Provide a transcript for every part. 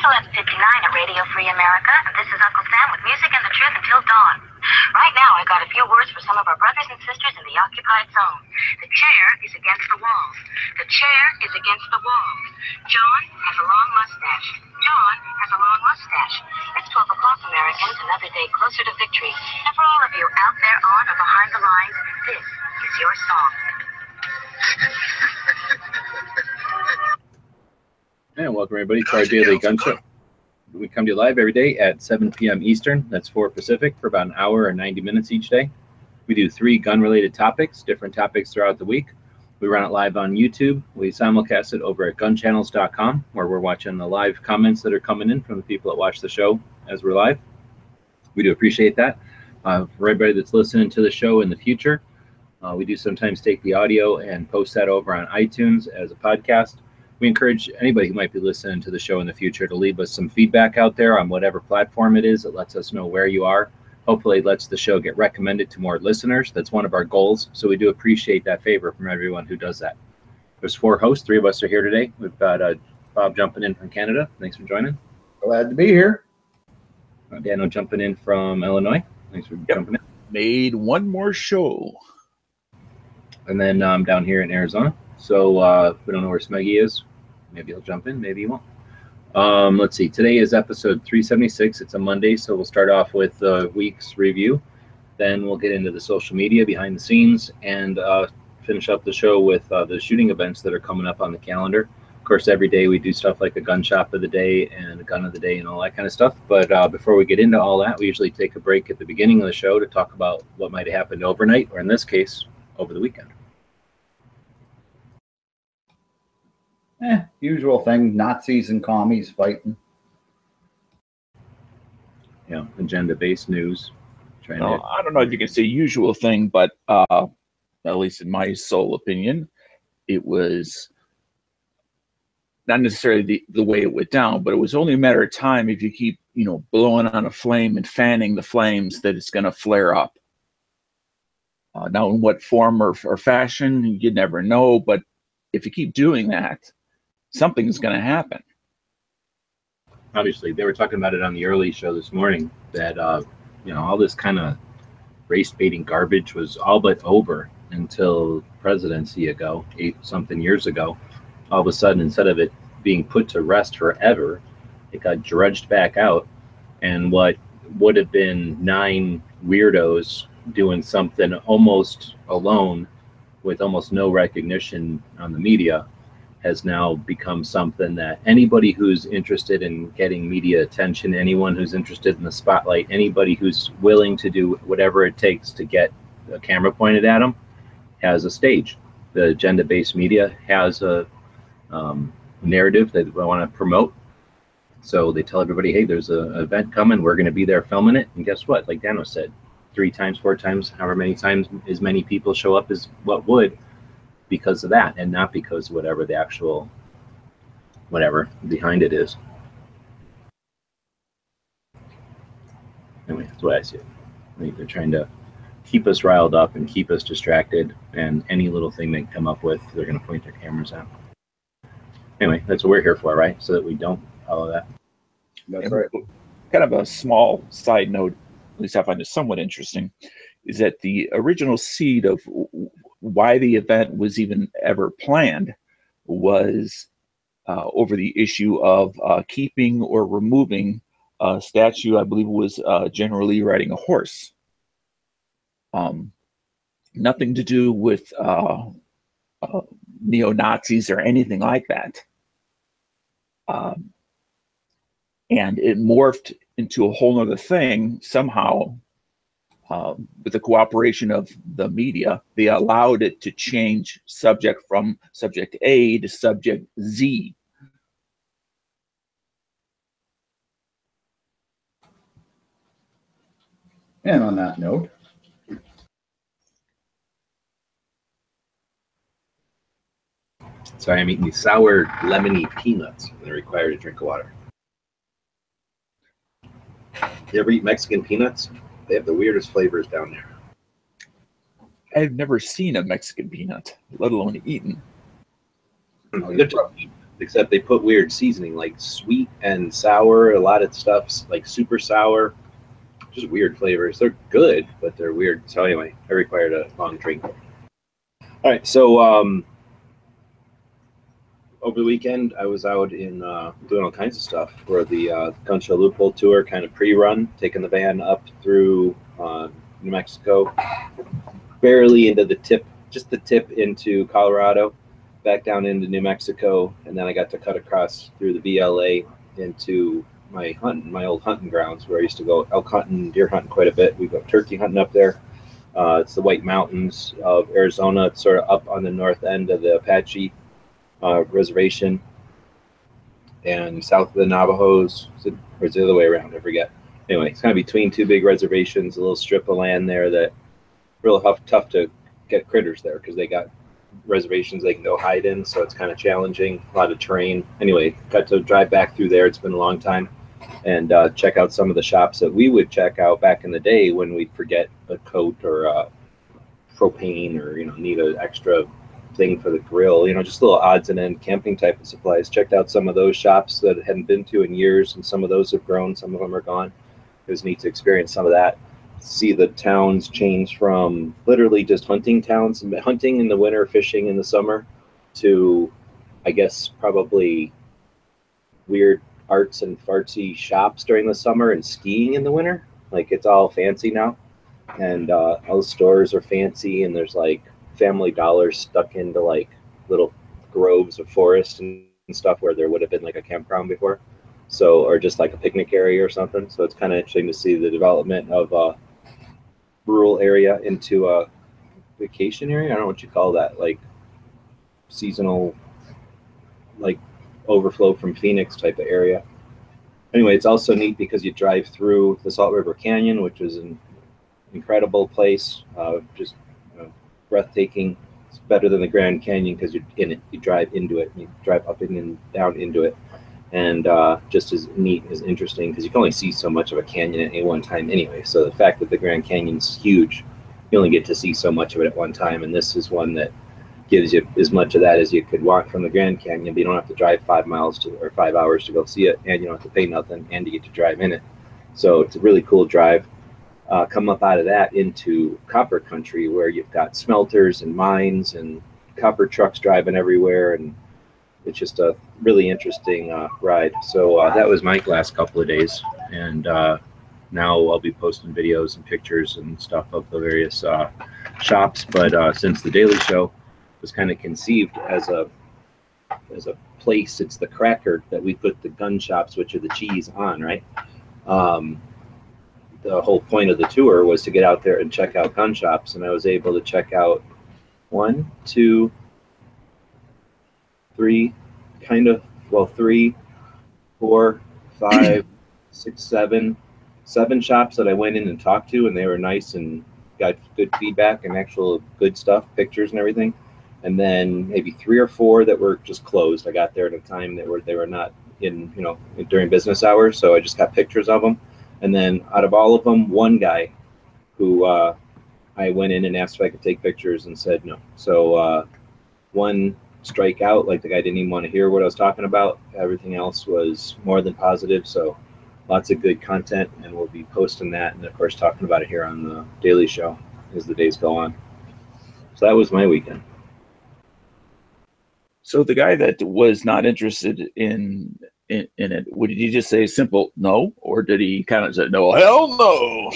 11:59 at Radio Free America, and this is Uncle Sam with music and the truth until dawn. Right now, I got a few words for some of our brothers and sisters in the occupied zone. The chair is against the wall. The chair is against the wall. John has a long mustache. John has a long mustache. It's 12 o'clock, Americans, another day closer to victory. And for all of you out there on or behind the lines, this is your song. And welcome everybody to our daily gun show. We come to you live every day at 7 p.m. Eastern, that's 4 Pacific, for about an hour and 90 minutes each day. We do 3 gun-related topics, different topics throughout the week. We run it live on YouTube. We simulcast it over at gunchannels.com, where we're watching the live comments that are coming in from the people that watch the show as we're live. We do appreciate that. For everybody that's listening to the show in the future, we do sometimes take the audio and post that over on iTunes as a podcast. We encourage anybody who might be listening to the show in the future to leave us some feedback out there on whatever platform it is. It lets us know where you are. Hopefully it lets the show get recommended to more listeners. That's one of our goals. So we do appreciate that favor from everyone who does that. There's 4 hosts. 3 of us are here today. We've got Bob jumping in from Canada. Thanks for joining. Glad to be here. Daniel jumping in from Illinois. Thanks for jumping in. Made one more show. And then down here in Arizona. So we don't know where Smeggy is. Maybe he'll jump in, maybe he won't. Let's see. Today is episode 376. It's a Monday, so we'll start off with the week's review. Then we'll get into the social media behind the scenes and finish up the show with the shooting events that are coming up on the calendar. Of course, every day we do stuff like a gun shop of the day and a gun of the day and all that kind of stuff. But before we get into all that, we usually take a break at the beginning of the show to talk about what might have happened overnight, or in this case, over the weekend. Usual thing, Nazis and commies fighting. Yeah, agenda-based news. I don't know if you can say usual thing, but at least in my sole opinion, it was not necessarily the way it went down, but it was only a matter of time. If you keep, blowing on a flame and fanning the flames, that it's going to flare up. Now, in what form or fashion, you never know, but if you keep doing that, something's going to happen. Obviously, they were talking about it on the early show this morning that, all this kind of race-baiting garbage was all but over until presidency ago, 8-something years ago. All of a sudden, instead of it being put to rest forever, it got drudged back out. And what would have been 9 weirdos doing something almost alone with almost no recognition on the media has now become something that anybody who's interested in getting media attention, anyone who's interested in the spotlight, anybody who's willing to do whatever it takes to get a camera pointed at them, has a stage. The agenda-based media has a narrative that they want to promote. So they tell everybody, hey, there's an event coming. We're going to be there filming it. And guess what? Like Dano said, 3 times, 4 times, however many times as many people show up as what would, because of that, and not because of whatever the actual whatever behind it is. Anyway, that's what I see. I think they're trying to keep us riled up and keep us distracted, and any little thing they come up with, they're going to point their cameras at. Anyway, that's what we're here for, right? So that we don't follow that. That's right. Kind of a small side note, at least I find it somewhat interesting, is that the original seed of why the event was even ever planned was over the issue of keeping or removing a statue, I believe it was General riding a horse. Nothing to do with neo-Nazis or anything like that. And it morphed into a whole other thing somehow. With the cooperation of the media, they allowed it to change subject from subject A to subject Z. And on that note, sorry, I'm eating these sour, lemony peanuts, and they're required to drink water. You ever eat Mexican peanuts? They have the weirdest flavors down there. I've never seen a Mexican peanut, let alone eaten. They're except they put weird seasoning, like sweet and sour. A lot of stuff's like super sour, just weird flavors. They're good, but they're weird. So anyway, I required a long drink. All right, so over the weekend, I was out in doing all kinds of stuff for the Gun Show Loophole Tour, kind of pre-run, taking the van up through New Mexico, barely into the tip, just the tip into Colorado, back down into New Mexico, and then I got to cut across through the VLA into my old hunting grounds where I used to go elk hunting, deer hunting quite a bit. We go turkey hunting up there. It's the White Mountains of Arizona. It's sort of up on the north end of the Apache reservation, and south of the Navajos, or it's the other way around, I forget. Anyway, it's kind of between two big reservations, a little strip of land there that real tough to get critters there because they got reservations they can go hide in, so it's kind of challenging, a lot of terrain. Anyway, got to drive back through there. It's been a long time, and check out some of the shops that we would check out back in the day when we'd forget a coat or propane, or need an extra thing for the grill, just little odds and end camping type of supplies. Checked out some of those shops that I hadn't been to in years, and some of those have grown, some of them are gone. It was neat to experience some of that, see the towns change from literally just hunting towns, hunting in the winter, fishing in the summer, to I guess probably weird arts and fartsy shops during the summer and skiing in the winter. Like, it's all fancy now, and all the stores are fancy, and there's like Family Dollar stuck into like little groves of forest and stuff where there would have been like a campground before, so, or just like a picnic area or something. So it's kind of interesting to see the development of a rural area into a vacation area. I don't know what you call that, like seasonal, like overflow from Phoenix type of area. Anyway, it's also neat because you drive through the Salt River Canyon, which is an incredible place, just breathtaking. It's better than the Grand Canyon because you're in it. You drive into it, and you drive up and down into it, and just as neat, as interesting, because you can only see so much of a canyon at any one time anyway. So the fact that the Grand Canyon's huge, you only get to see so much of it at one time, and this is one that gives you as much of that as you could want from the Grand Canyon, but you don't have to drive 5 miles or 5 hours to go see it, and you don't have to pay nothing, and you get to drive in it. So it's a really cool drive. Come up out of that into copper country, where you've got smelters and mines and copper trucks driving everywhere, and it's just a really interesting ride. So that was my last couple of days, and now I'll be posting videos and pictures and stuff of the various shops. But since the Daily Show was kind of conceived as a place, it's the cracker that we put the gun shops, which are the cheese, on, right? The whole point of the tour was to get out there and check out gun shops, and I was able to check out 3, 4, 5, 6, 7 shops that I went in and talked to, and they were nice and got good feedback and actual good stuff, pictures and everything. And then maybe 3 or 4 that were just closed. I got there at a time that they were not in, during business hours, so I just got pictures of them. And then out of all of them, one guy who I went in and asked if I could take pictures and said no. So one strike out, like the guy didn't even want to hear what I was talking about. Everything else was more than positive. So lots of good content, and we'll be posting that, and of course talking about it here on the Daily Show as the days go on. So that was my weekend. So the guy that was not interested in it, did he just say simple no, or did he kind of say no, hell no?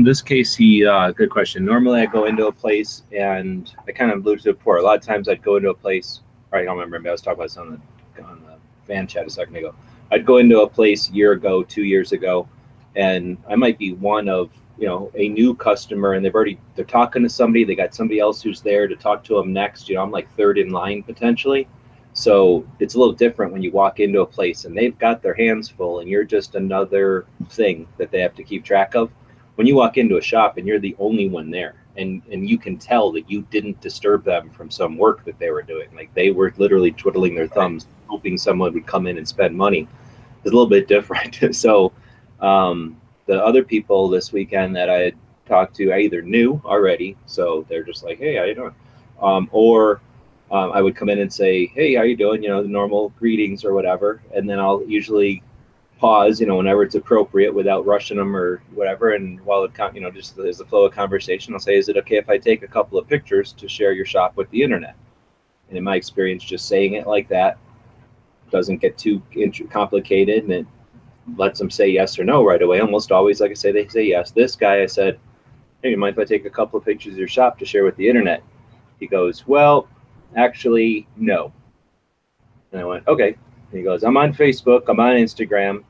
This case, he good question. Normally I go into a place, and I kind of alluded to it before. A lot of times I'd go into a place, or I don't remember, I was talking about this on the fan chat a second ago. I'd go into a place a year ago, 2 years ago, and I might be one of, a new customer, and they're talking to somebody, they got somebody else who's there to talk to them next. I'm like third in line potentially. So it's a little different when you walk into a place and they've got their hands full and you're just another thing that they have to keep track of. When you walk into a shop and you're the only one there, and you can tell that you didn't disturb them from some work that they were doing. Like, they were literally twiddling their thumbs, hoping someone would come in and spend money. It's a little bit different. So the other people this weekend that I had talked to, I either knew already, so they're just like, hey, how you doing? Or I would come in and say, "Hey, how you doing?" You know, the normal greetings or whatever, and then I'll usually pause, you know, whenever it's appropriate without rushing them or whatever. And while it, you know, just as the flow of conversation, I'll say, "Is it okay if I take a couple of pictures to share your shop with the internet?" And in my experience, just saying it like that doesn't get too complicated, and it lets them say yes or no right away. Almost always, like I say, they say yes. This guy, I said, "Hey, you mind if I take a couple of pictures of your shop to share with the internet?" He goes, "Well, actually, no." And I went, "Okay." And he goes, "I'm on Facebook, I'm on Instagram."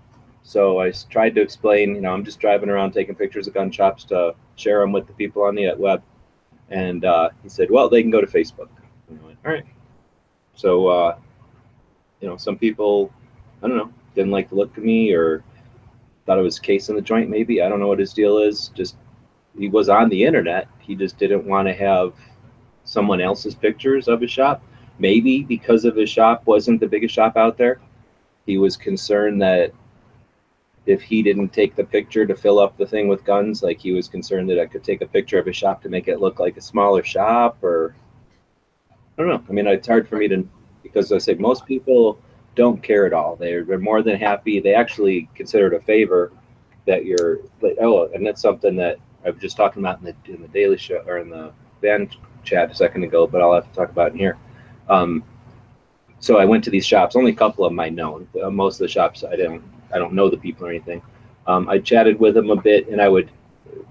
So I tried to explain, you know, I'm just driving around taking pictures of gun shops to share them with the people on the web. And he said, "Well, they can go to Facebook." And I went, "All right." So, you know, some people, I don't know, didn't like the look of me or thought it was a case in the joint, maybe. I don't know what his deal is. Just, he was on the internet. He just didn't want to have someone else's pictures of his shop. Maybe because of his shop wasn't the biggest shop out there. He was concerned that if he didn't take the picture to fill up the thing with guns, like he was concerned that I could take a picture of his shop to make it look like a smaller shop, or I don't know. I mean, it's hard for me to, because I say most people don't care at all. They're more than happy. They actually consider it a favor that you're like, oh, and that's something that I was just talking about in the Daily Show or in the band chat a second ago, but I'll have to talk about it in here. So I went to these shops. Only a couple of them I know. Most of the shops I don't know the people or anything. I chatted with them a bit, and I would,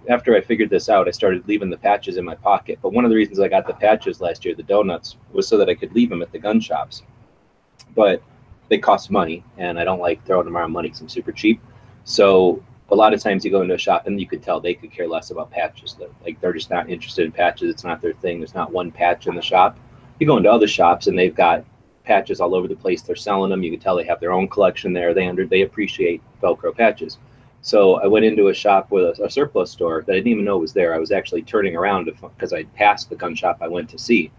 after I figured this out, I started leaving the patches in my pocket. But one of the reasons I got the patches last year, the donuts, was so that I could leave them at the gun shops. But they cost money, and I don't like throwing them around money because I'm super cheap. So a lot of times you go into a shop, and you could tell they could care less about patches. They're just not interested in patches. It's not their thing. There's not one patch in the shop. You go into other shops, and they've got patches all over the place. They're selling them. You can tell they have their own collection there. They appreciate Velcro patches. So I went into a shop with a surplus store that I didn't even know was there. I was actually turning around because I passed the gun shop I went to see,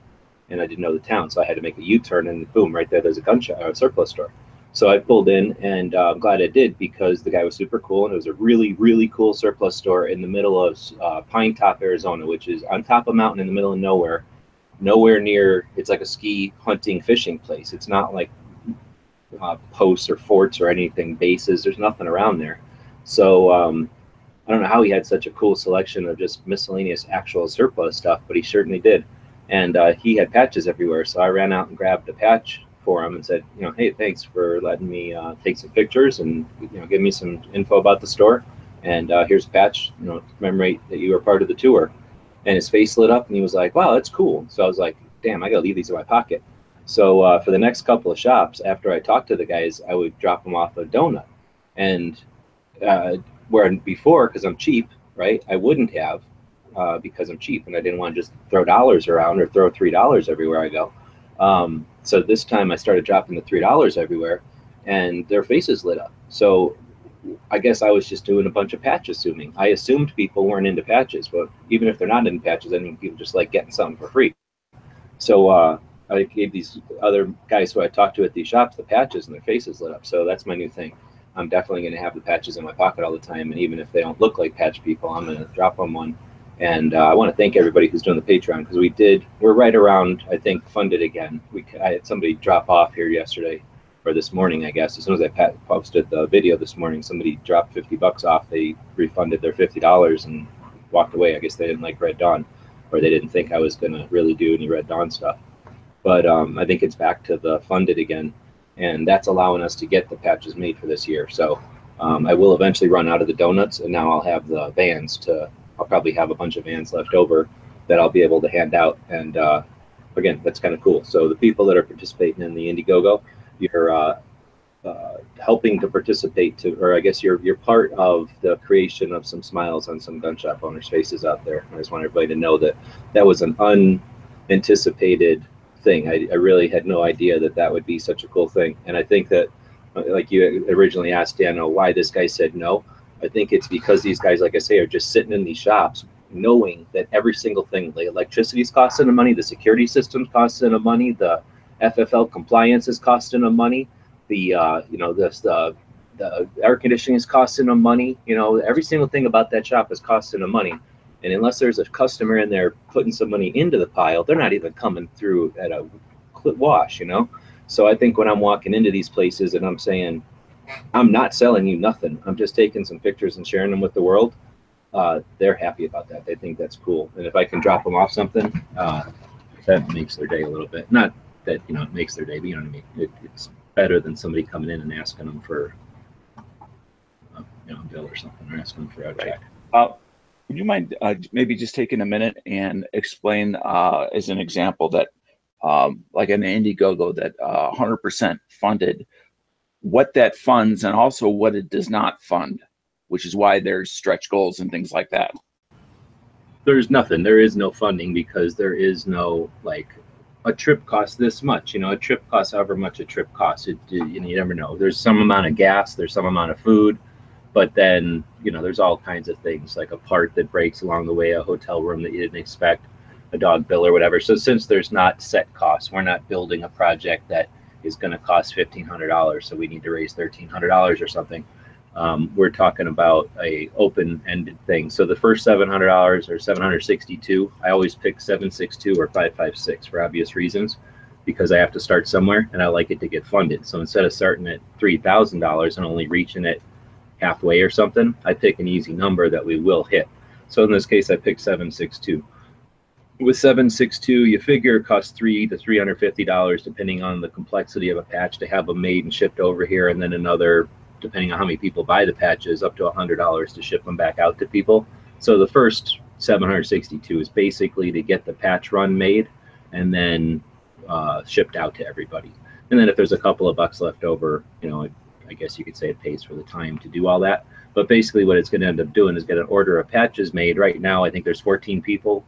and I didn't know the town, so I had to make a U-turn, and boom, right there, there's a gun shop, a surplus store. So I pulled in, and I'm glad I did, because the guy was super cool, and it was a really, really cool surplus store in the middle of Pine Top, Arizona, which is on top of a mountain in the middle of nowhere near. It's like a ski, hunting, fishing place. It's not like posts or forts or anything, bases. There's nothing around there. So I don't know how he had such a cool selection of just miscellaneous actual surplus stuff, but he certainly did. And he had patches everywhere. So I ran out and grabbed a patch for him and said, you know, "Hey, thanks for letting me take some pictures and, you know, give me some info about the store. And here's a patch, you know, to commemorate that you were part of the tour." And his face lit up, and he was like, "Wow, that's cool." So I was like, "Damn, I gotta leave these in my pocket." So for the next couple of shops, after I talked to the guys, I would drop them off a donut. And where before, because I'm cheap, right, I wouldn't have, because I'm cheap and I didn't want to just throw dollars around or throw $3 everywhere I go. So this time I started dropping the $3 everywhere, and their faces lit up. So I guess I was just doing a bunch of patch assuming. I assumed people weren't into patches, but even if they're not into patches, I think people just like getting something for free. So I gave these other guys who I talked to at these shops the patches, and their faces lit up. So that's my new thing. I'm definitely going to have the patches in my pocket all the time, and even if they don't look like patch people, I'm going to drop them one. And I want to thank everybody who's doing the Patreon, because we're right around, I think, funded again. I had somebody drop off here yesterday, or this morning, I guess. As soon as I posted the video this morning, somebody dropped $50 off. They refunded their $50 and walked away. I guess they didn't like Red Dawn, or they didn't think I was going to really do any Red Dawn stuff. But I think it's back to the funded again, and that's allowing us to get the patches made for this year. So I will eventually run out of the donuts, and now I'll have the vans I'll probably have a bunch of vans left over that I'll be able to hand out. And again, that's kind of cool. So the people that are participating in the Indiegogo, you're helping to participate or I guess you're part of the creation of some smiles on some gun shop owners' faces out there. I just want everybody to know that that was an unanticipated thing. I really had no idea that would be such a cool thing. And I think that, like you originally asked, Dano, why this guy said no. I think it's because these guys, like I say, are just sitting in these shops knowing that every single thing, the electricity is costing them money, the security system's costing them money, the FFL compliance is costing them money, the air conditioning is costing them money. You know, every single thing about that shop is costing them money. And unless there's a customer in there putting some money into the pile, they're not even coming through at a chocolate wash, you know? So I think when I'm walking into these places and I'm saying, I'm not selling you nothing, I'm just taking some pictures and sharing them with the world, they're happy about that. They think that's cool. And if I can drop them off something, that makes their day a little bit. Not that, you know, it makes their day, but you know what I mean? It's better than somebody coming in and asking them for, you know, a bill or something, or asking them for a check. Would you mind maybe just taking a minute and explain as an example that like an Indiegogo that 100% funded, what that funds and also what it does not fund, which is why there's stretch goals and things like that? There's nothing. There is no funding because there is no, like, a trip costs this much. You know, a trip costs however much a trip costs. You never know. There's some amount of gas, there's some amount of food, but then, you know, there's all kinds of things, like a part that breaks along the way, a hotel room that you didn't expect, a dog bill or whatever. So since there's not set costs, we're not building a project that is going to cost $1,500, so we need to raise $1,300 or something. We're talking about a open-ended thing. So the first $700 or $762, I always pick 762 or 556 for obvious reasons, because I have to start somewhere and I like it to get funded. So instead of starting at $3,000 and only reaching it halfway or something, I pick an easy number that we will hit. So in this case, I picked 762. With 762, you figure it costs $300 to $350, depending on the complexity of a patch, to have them made and shipped over here, and then another, depending on how many people buy the patches, up to $100 to ship them back out to people. So the first 762 is basically to get the patch run made and then shipped out to everybody. And then if there's a couple of bucks left over, you know, I guess you could say it pays for the time to do all that. But basically what it's going to end up doing is get an order of patches made. Right now, I think there's 14 people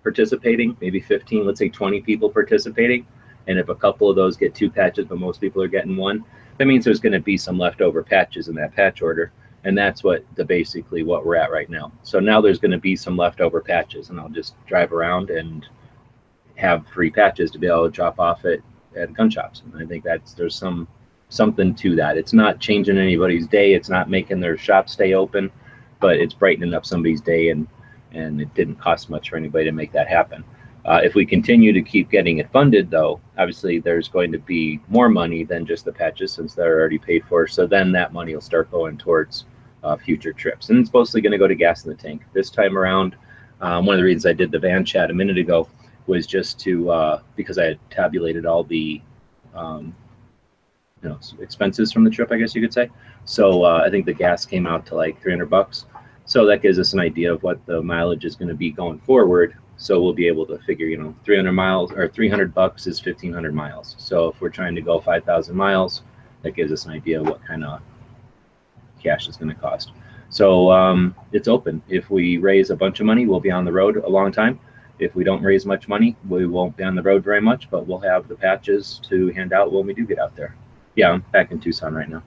participating, maybe 15, let's say 20 people participating. And if a couple of those get 2 patches, but most people are getting 1, that means there's going to be some leftover patches in that patch order. And that's basically what we're at right now. So now there's going to be some leftover patches, and I'll just drive around and have free patches to be able to drop off at gun shops. And I think there's something to that. It's not changing anybody's day. It's not making their shop stay open, but it's brightening up somebody's day, and it didn't cost much for anybody to make that happen. If we continue to keep getting it funded, though, obviously there's going to be more money than just the patches, since they're already paid for. So then that money will start going towards future trips. And it's mostly going to go to gas in the tank. This time around, one of the reasons I did the van chat a minute ago was just to, because I had tabulated all the expenses from the trip, I guess you could say. So I think the gas came out to like $300. So that gives us an idea of what the mileage is going to be going forward. So we'll be able to figure, you know, 300 miles or $300 is 1,500 miles. So if we're trying to go 5,000 miles, that gives us an idea of what kind of cash is going to cost. So it's open. If we raise a bunch of money, we'll be on the road a long time. If we don't raise much money, we won't be on the road very much, but we'll have the patches to hand out when we do get out there. Yeah, I'm back in Tucson right now.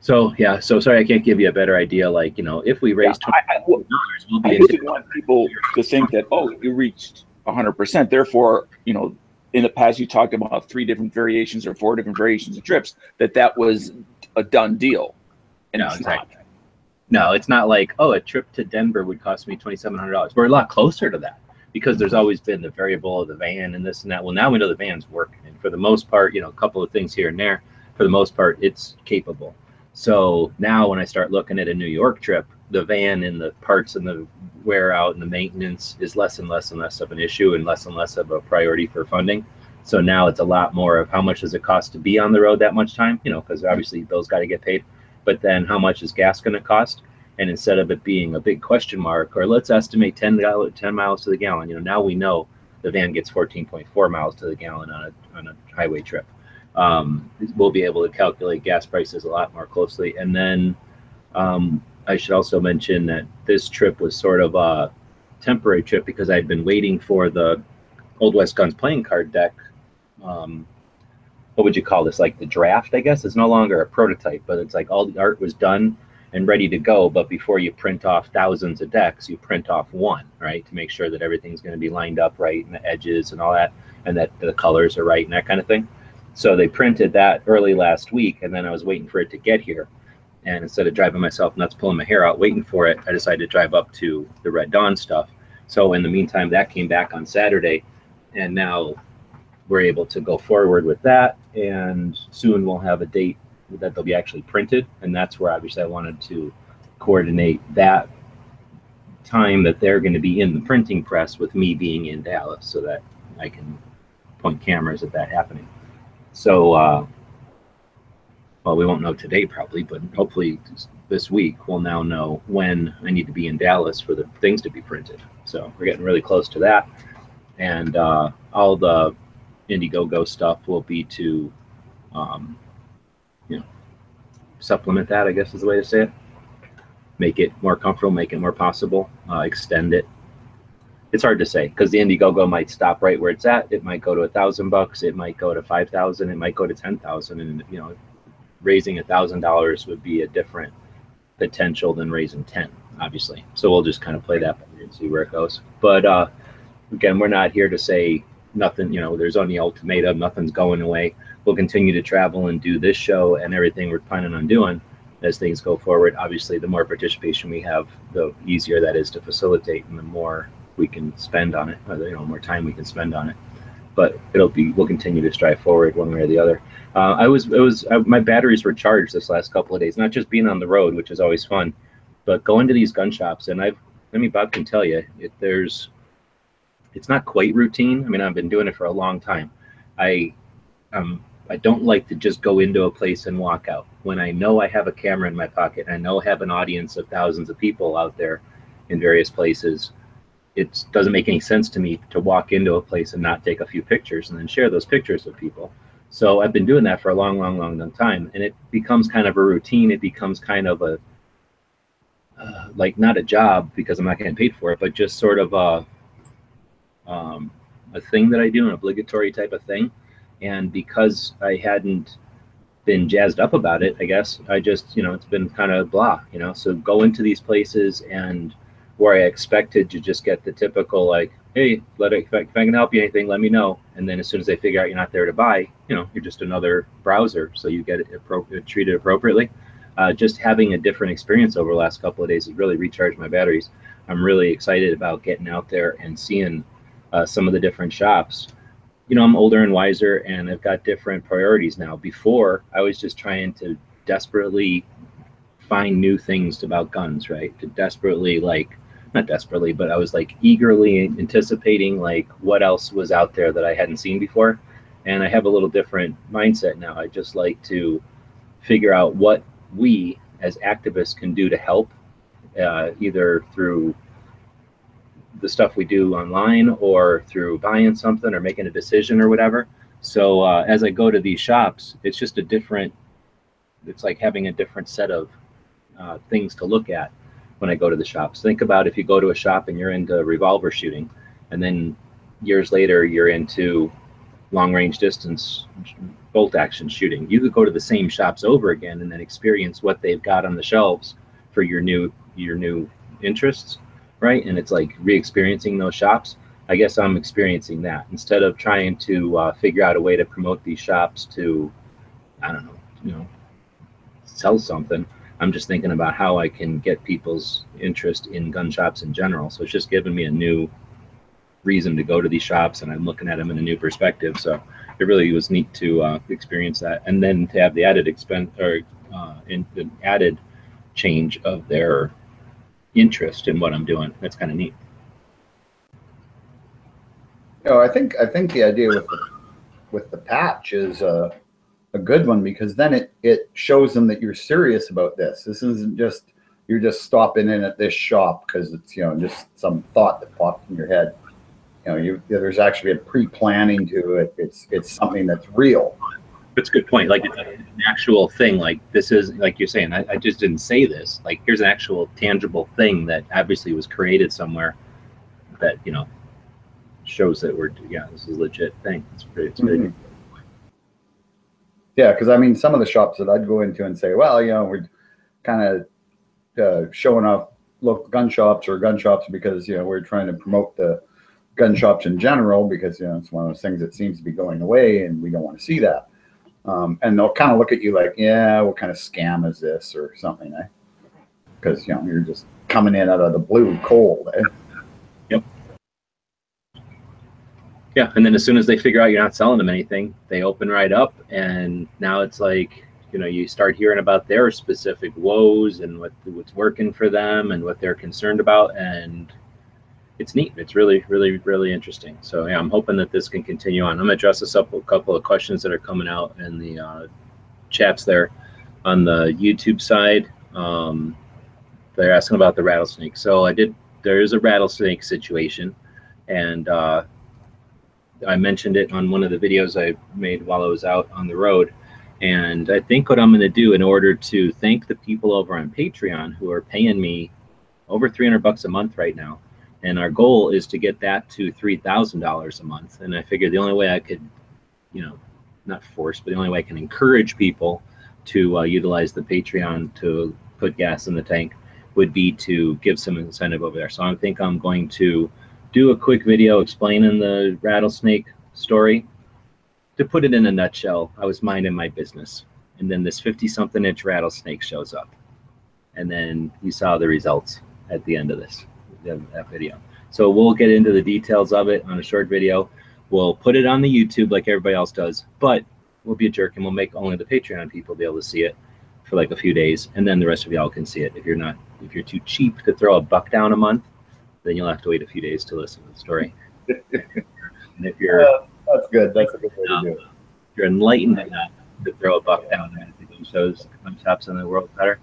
So yeah, so sorry I can't give you a better idea. Like, you know, if we raise $20, we'll be. I just didn't want people to think that, oh, you reached 100%. Therefore, you know, in the past you talked about 3 different variations or 4 different variations of trips, that was a done deal. And no, exactly. No, it's not like, oh, a trip to Denver would cost me $2,700. We're a lot closer to that, because there's always been the variable of the van and this and that. Well, now we know the van's working, and for the most part, you know, a couple of things here and there, for the most part, it's capable. So now when I start looking at a New York trip, the van and the parts and the wear out and the maintenance is less and less and less of an issue and less of a priority for funding. So now it's a lot more of how much does it cost to be on the road that much time, you know, because obviously bills got to get paid. But then how much is gas going to cost? And instead of it being a big question mark, or let's estimate 10 miles to the gallon, you know, now we know the van gets 14.4 miles to the gallon on a highway trip. We'll be able to calculate gas prices a lot more closely. And then I should also mention that this trip was sort of a temporary trip because I'd been waiting for the Old West Guns playing card deck. What would you call this? Like the draft, I guess. It's no longer a prototype, but it's like all the art was done and ready to go. But before you print off thousands of decks, you print off one, right? To make sure that everything's going to be lined up right and the edges and all that, and that the colors are right and that kind of thing. So they printed that early last week, and then I was waiting for it to get here. And instead of driving myself nuts, pulling my hair out, waiting for it, I decided to drive up to the Red Dawn stuff. So in the meantime, that came back on Saturday. And now we're able to go forward with that, and soon we'll have a date that they'll be actually printed, and that's where obviously I wanted to coordinate that time that they're going to be in the printing press with me being in Dallas, so that I can point cameras at that happening. So well, we won't know today probably, but hopefully this week we'll now know when I need to be in Dallas for the things to be printed. So we're getting really close to that, and all the Indiegogo stuff will be to supplement that, I guess is the way to say it. Make it more comfortable, make it more possible, extend it. It's hard to say because the Indiegogo might stop right where it's at. It might go to $1,000. It might go to 5,000. It might go to 10,000. And raising $1,000 would be a different potential than raising 10, obviously. So we'll just kind of play that and see where it goes. But again, we're not here to say nothing. There's only ultimatum. Nothing's going away. We'll continue to travel and do this show and everything we're planning on doing as things go forward. Obviously, the more participation we have, the easier that is to facilitate, and the more we can spend on it, or more time we can spend on it. But we'll continue to strive forward one way or the other. My batteries were charged this last couple of days, not just being on the road, which is always fun, but going to these gun shops. And Bob can tell you, it's not quite routine. I mean, I've been doing it for a long time. I don't like to just go into a place and walk out. When I know I have a camera in my pocket, I know I have an audience of thousands of people out there in various places, it doesn't make any sense to me to walk into a place and not take a few pictures and then share those pictures with people. So I've been doing that for a long time, and it becomes kind of a routine. It becomes kind of a, like not a job because I'm not getting paid for it, but just sort of a thing that I do, an obligatory type of thing. And because I hadn't been jazzed up about it, I guess I just, it's been kind of blah, so go into these places and where I expected to just get the typical, like, hey, if I can help you anything, let me know. And then as soon as they figure out you're not there to buy, you're just another browser. So you get it treated appropriately. Just having a different experience over the last couple of days has really recharged my batteries. I'm really excited about getting out there and seeing some of the different shops. I'm older and wiser, and I've got different priorities now. Before, I was just trying to desperately find new things about guns, right? To desperately, not desperately, but I was eagerly anticipating what else was out there that I hadn't seen before. And I have a little different mindset now. I just like to figure out what we as activists can do to help, either through the stuff we do online or through buying something or making a decision or whatever. So as I go to these shops, it's like having a different set of things to look at when I go to the shops. Think about if you go to a shop and you're into revolver shooting, and then years later you're into long range distance bolt action shooting. You could go to the same shops over again and then experience what they've got on the shelves for your new interests, right? And it's like re-experiencing those shops. I guess I'm experiencing that instead of trying to figure out a way to promote these shops to, I don't know, sell something. I'm just thinking about how I can get people's interest in gun shops in general. So it's just given me a new reason to go to these shops, and I'm looking at them in a new perspective. So it really was neat to experience that, and then to have the added expense or the added change of their interest in what I'm doing. That's kind of neat. I think the idea with the patch is a good one, because then it shows them that you're serious about this. This isn't just you're just stopping in at this shop because it's just some thought that popped in your head. There's actually a pre-planning to it. It's something that's real. That's a good point. Like, it's an actual thing. Like, this is, like you're saying, I just didn't say this. Like, here's an actual tangible thing that obviously was created somewhere that shows that this is a legit thing. It's pretty good. Yeah, because I mean, some of the shops that I'd go into and say, well, we're kind of showing off local gun shops because we're trying to promote the gun shops in general, because it's one of those things that seems to be going away and we don't want to see that. And they'll kind of look at you like, yeah, what kind of scam is this or something, eh? Because you're just coming in out of the blue cold, eh? Yep. Yeah, and then as soon as they figure out you're not selling them anything, they open right up, and now it's like, you start hearing about their specific woes and what's working for them and what they're concerned about, and it's neat. It's really, really, really interesting. So yeah, I'm hoping that this can continue on. I'm gonna dress this up with a couple of questions that are coming out in the chats there on the YouTube side. They're asking about the rattlesnake. So there is a rattlesnake situation, and I mentioned it on one of the videos I made while I was out on the road. And I think what I'm going to do in order to thank the people over on Patreon who are paying me over $300 a month right now, and our goal is to get that to $3,000 a month. And I figured the only way I could, not force, but the only way I can encourage people to utilize the Patreon to put gas in the tank would be to give some incentive over there. So I think I'm going to do a quick video explaining the rattlesnake story. To put it in a nutshell, I was minding my business, and then this 50-something inch rattlesnake shows up, and then you saw the results at the end of that video. So we'll get into the details of it on a short video. We'll put it on the YouTube like everybody else does, but we'll be a jerk and we'll make only the Patreon people be able to see it for like a few days, and then the rest of y'all can see it. If you're too cheap to throw $1 down a month, then you'll have to wait a few days to listen to the story. And if you're that's good. That's a good way to do it. If you're enlightened enough to throw $1 down and make those shows, gun shops in the world better,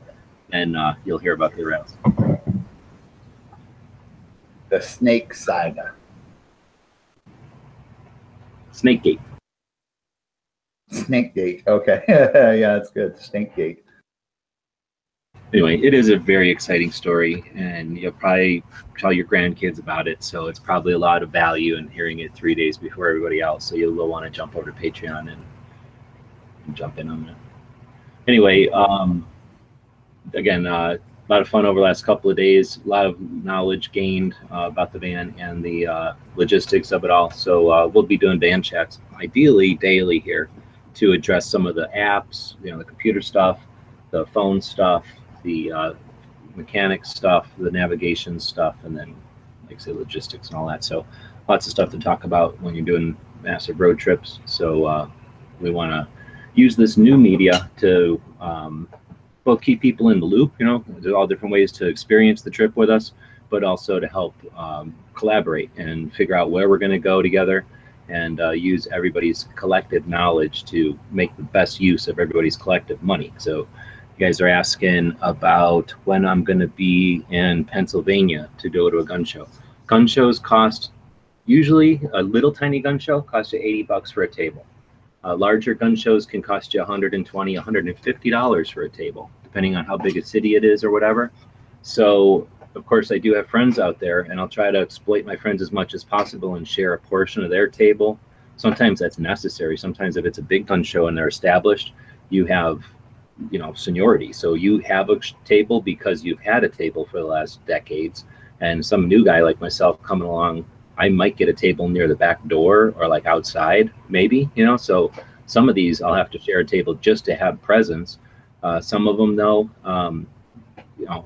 then you'll hear about the rattles. The snake saga. Snakegate. Snakegate. Okay. Yeah, that's good. Snakegate. Anyway, it is a very exciting story, and you'll probably tell your grandkids about it. So it's probably a lot of value in hearing it 3 days before everybody else. So you'll want to jump over to Patreon and jump in on it. Anyway, again, a lot of fun over the last couple of days. A lot of knowledge gained about the van and the logistics of it all. So we'll be doing van chats, ideally daily here, to address some of the apps, the computer stuff, the phone stuff, the mechanics stuff, the navigation stuff, and then, like I say, logistics and all that. So lots of stuff to talk about when you're doing massive road trips. So we want to use this new media to both keep people in the loop. There's all different ways to experience the trip with us, but also to help collaborate and figure out where we're going to go together, and use everybody's collective knowledge to make the best use of everybody's collective money. So you guys are asking about when I'm going to be in Pennsylvania to go to a gun show. Gun shows cost, usually a little tiny gun show costs you $80 for a table. Larger gun shows can cost you $120, $150 for a table, depending on how big a city it is or whatever. So of course I do have friends out there, and I'll try to exploit my friends as much as possible and share a portion of their table. Sometimes that's necessary. Sometimes if it's a big gun show and they're established, you have seniority. So you have a table because you've had a table for the last decades, and some new guy like myself coming along, I might get a table near the back door or like outside, maybe, so some of these I'll have to share a table just to have presence. Some of them though, I'm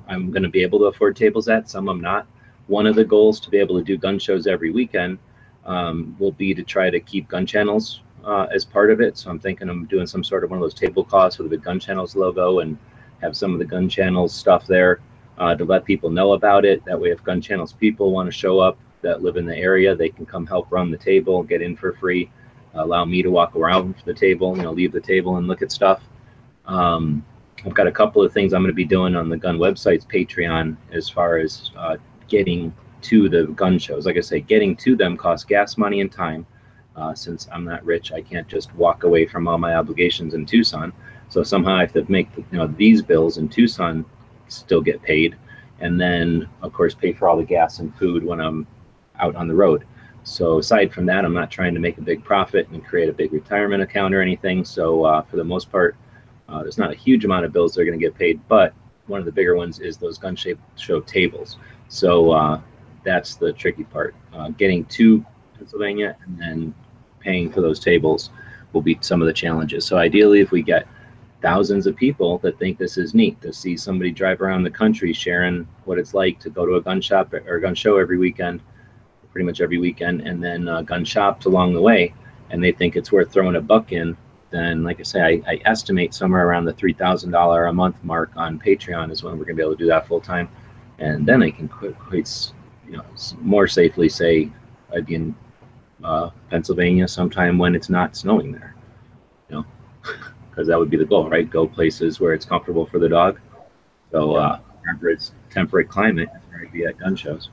going to be able to afford tables at, some I'm not. One of the goals to be able to do gun shows every weekend will be to try to keep gun channels as part of it. So I'm thinking I'm doing some sort of one of those tablecloths with the Gun Channels logo and have some of the Gun Channels stuff there to let people know about it. That way, if Gun Channels people want to show up that live in the area, they can come help run the table, get in for free, allow me to walk around the table, leave the table and look at stuff. I've got a couple of things I'm going to be doing on the gun website's Patreon as far as getting to the gun shows. Like I say, getting to them costs gas money and time. Since I'm not rich, I can't just walk away from all my obligations in Tucson. So somehow I have to make these bills in Tucson still get paid, and then of course pay for all the gas and food when I'm out on the road. So aside from that, I'm not trying to make a big profit and create a big retirement account or anything. So for the most part, there's not a huge amount of bills that are going to get paid, but one of the bigger ones is those gun show tables. So that's the tricky part. Getting to Pennsylvania and then paying for those tables will be some of the challenges. So ideally, if we get thousands of people that think this is neat to see somebody drive around the country sharing what it's like to go to a gun shop or a gun show every weekend, pretty much every weekend, and then gun shops along the way, and they think it's worth throwing a buck in, then like I say, I estimate somewhere around the $3,000 a month mark on Patreon is when we're gonna be able to do that full time, and then I can quite more safely say I'd be in Pennsylvania sometime when it's not snowing there, because that would be the goal, right? Go places where it's comfortable for the dog. So remember, it's temperate climate, where I'd be at gun shows.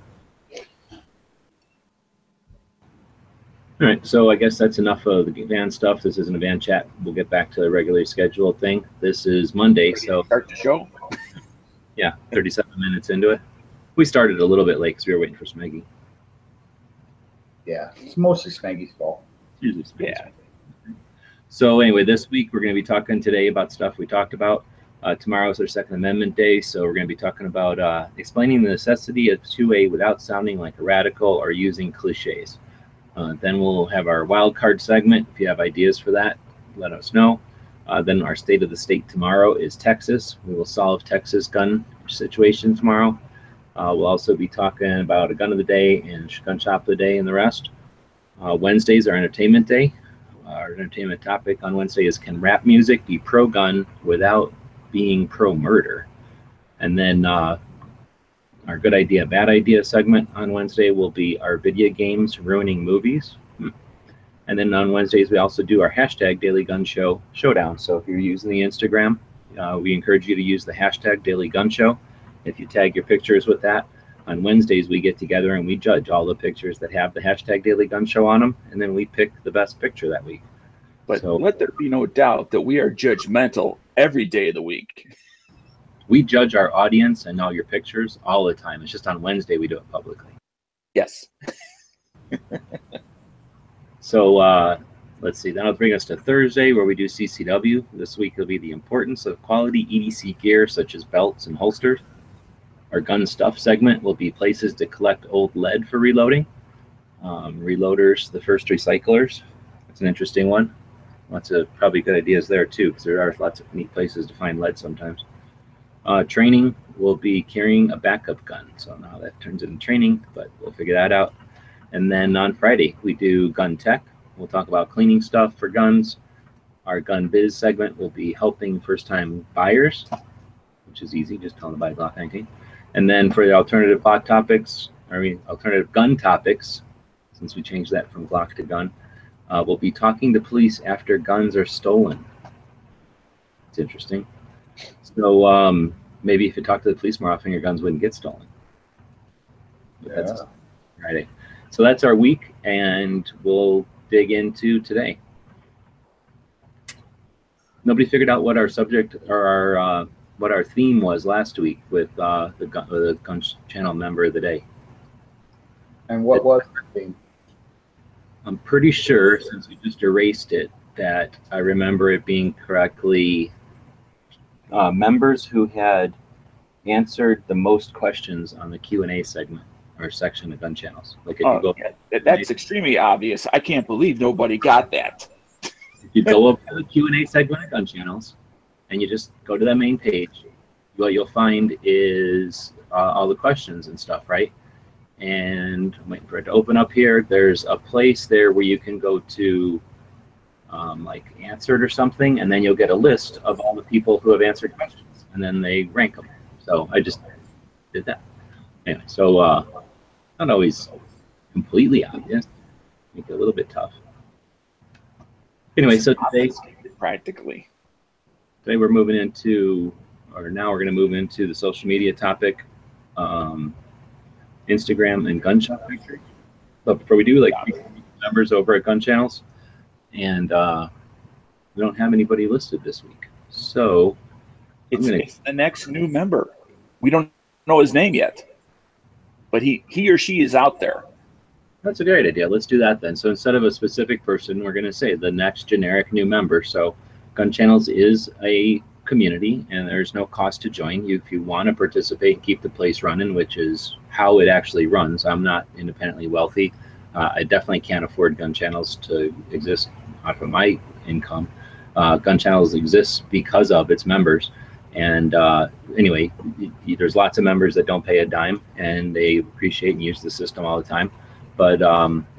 All right, so I guess that's enough of the van stuff. This isn't a van chat. We'll get back to the regularly scheduled thing. This is Monday, so start the show. Yeah, 37 minutes into it. We started a little bit late because we were waiting for Smeggy. Yeah, it's mostly Smeggy's fault. Usually Smeggy's fault. So anyway, this week we're going to be talking today about stuff we talked about. Tomorrow is our Second Amendment Day, so we're going to be talking about explaining the necessity of 2A without sounding like a radical or using cliches. Then we'll have our wild card segment. If you have ideas for that, let us know. Then our state of the state tomorrow is Texas. We will solve Texas gun situation tomorrow. We'll also be talking about a gun of the day and gun shop of the day and the rest. Wednesday's our entertainment day. Our entertainment topic on Wednesday is, can rap music be pro-gun without being pro-murder? And then our good idea, bad idea segment on Wednesday will be our video games ruining movies. And then on Wednesdays, we also do our hashtag Daily Gun Show Showdown. So if you're using the Instagram, we encourage you to use the hashtag Daily Gun Show. If you tag your pictures with that, on Wednesdays, we get together and we judge all the pictures that have the hashtag Daily Gun Show on them. And then we pick the best picture that week. But let there be no doubt that we are judgmental every day of the week. We judge our audience and all your pictures all the time. It's just on Wednesday we do it publicly. Yes. So let's see. That'll bring us to Thursday, where we do CCW. This week will be the importance of quality EDC gear, such as belts and holsters. Our gun stuff segment will be places to collect old lead for reloading. Reloaders, the first recyclers. That's an interesting one. Lots of probably good ideas there too, because there are lots of neat places to find lead sometimes. Training will be carrying a backup gun. So now that turns into training, but we'll figure that out. And then on Friday, we do gun tech. We'll talk about cleaning stuff for guns. Our gun biz segment will be helping first-time buyers, which is easy, just tell them to buy Glock 19. And then for the alternative alternative gun topics, since we changed that from Glock to gun, we'll be talking to police after guns are stolen. It's interesting. So maybe if you talk to the police more often, your guns wouldn't get stolen. But that's Friday. So that's our week, and we'll dig into today. Nobody figured out what our subject or what our theme was last week with the gun channel member of the day. And what was the theme? I'm pretty sure, since we just erased it, that I remember it being correctly members who had answered the most questions on the Q&A segment or section of gun channels. Like if you go, that's extremely obvious. I can't believe nobody got that. If you go up to the Q&A segment of gun channels and you just go to that main page, what you'll find is all the questions and stuff, right? And I'm waiting for it to open up here. There's a place there where you can go to like answered or something, and then you'll get a list of all the people who have answered questions, and then they rank them. So I just did that. Anyway, so not always completely obvious. Make it a little bit tough. Anyway, so today we're moving into, or now we're going to move into the social media topic, Instagram and gun shop victory. But before we do, like members over at gun channels, and we don't have anybody listed this week. So it's the next new member. We don't know his name yet, but he or she is out there. That's a great idea. Let's do that then. So instead of a specific person, we're going to say the next generic new member. So Gun Channels is a community, and there's no cost to join. If you want to participate and keep the place running, which is how it actually runs. I'm not independently wealthy. I definitely can't afford Gun Channels to exist off of my income. Gun Channels exists because of its members. And anyway, there's lots of members that don't pay a dime, and they appreciate and use the system all the time. but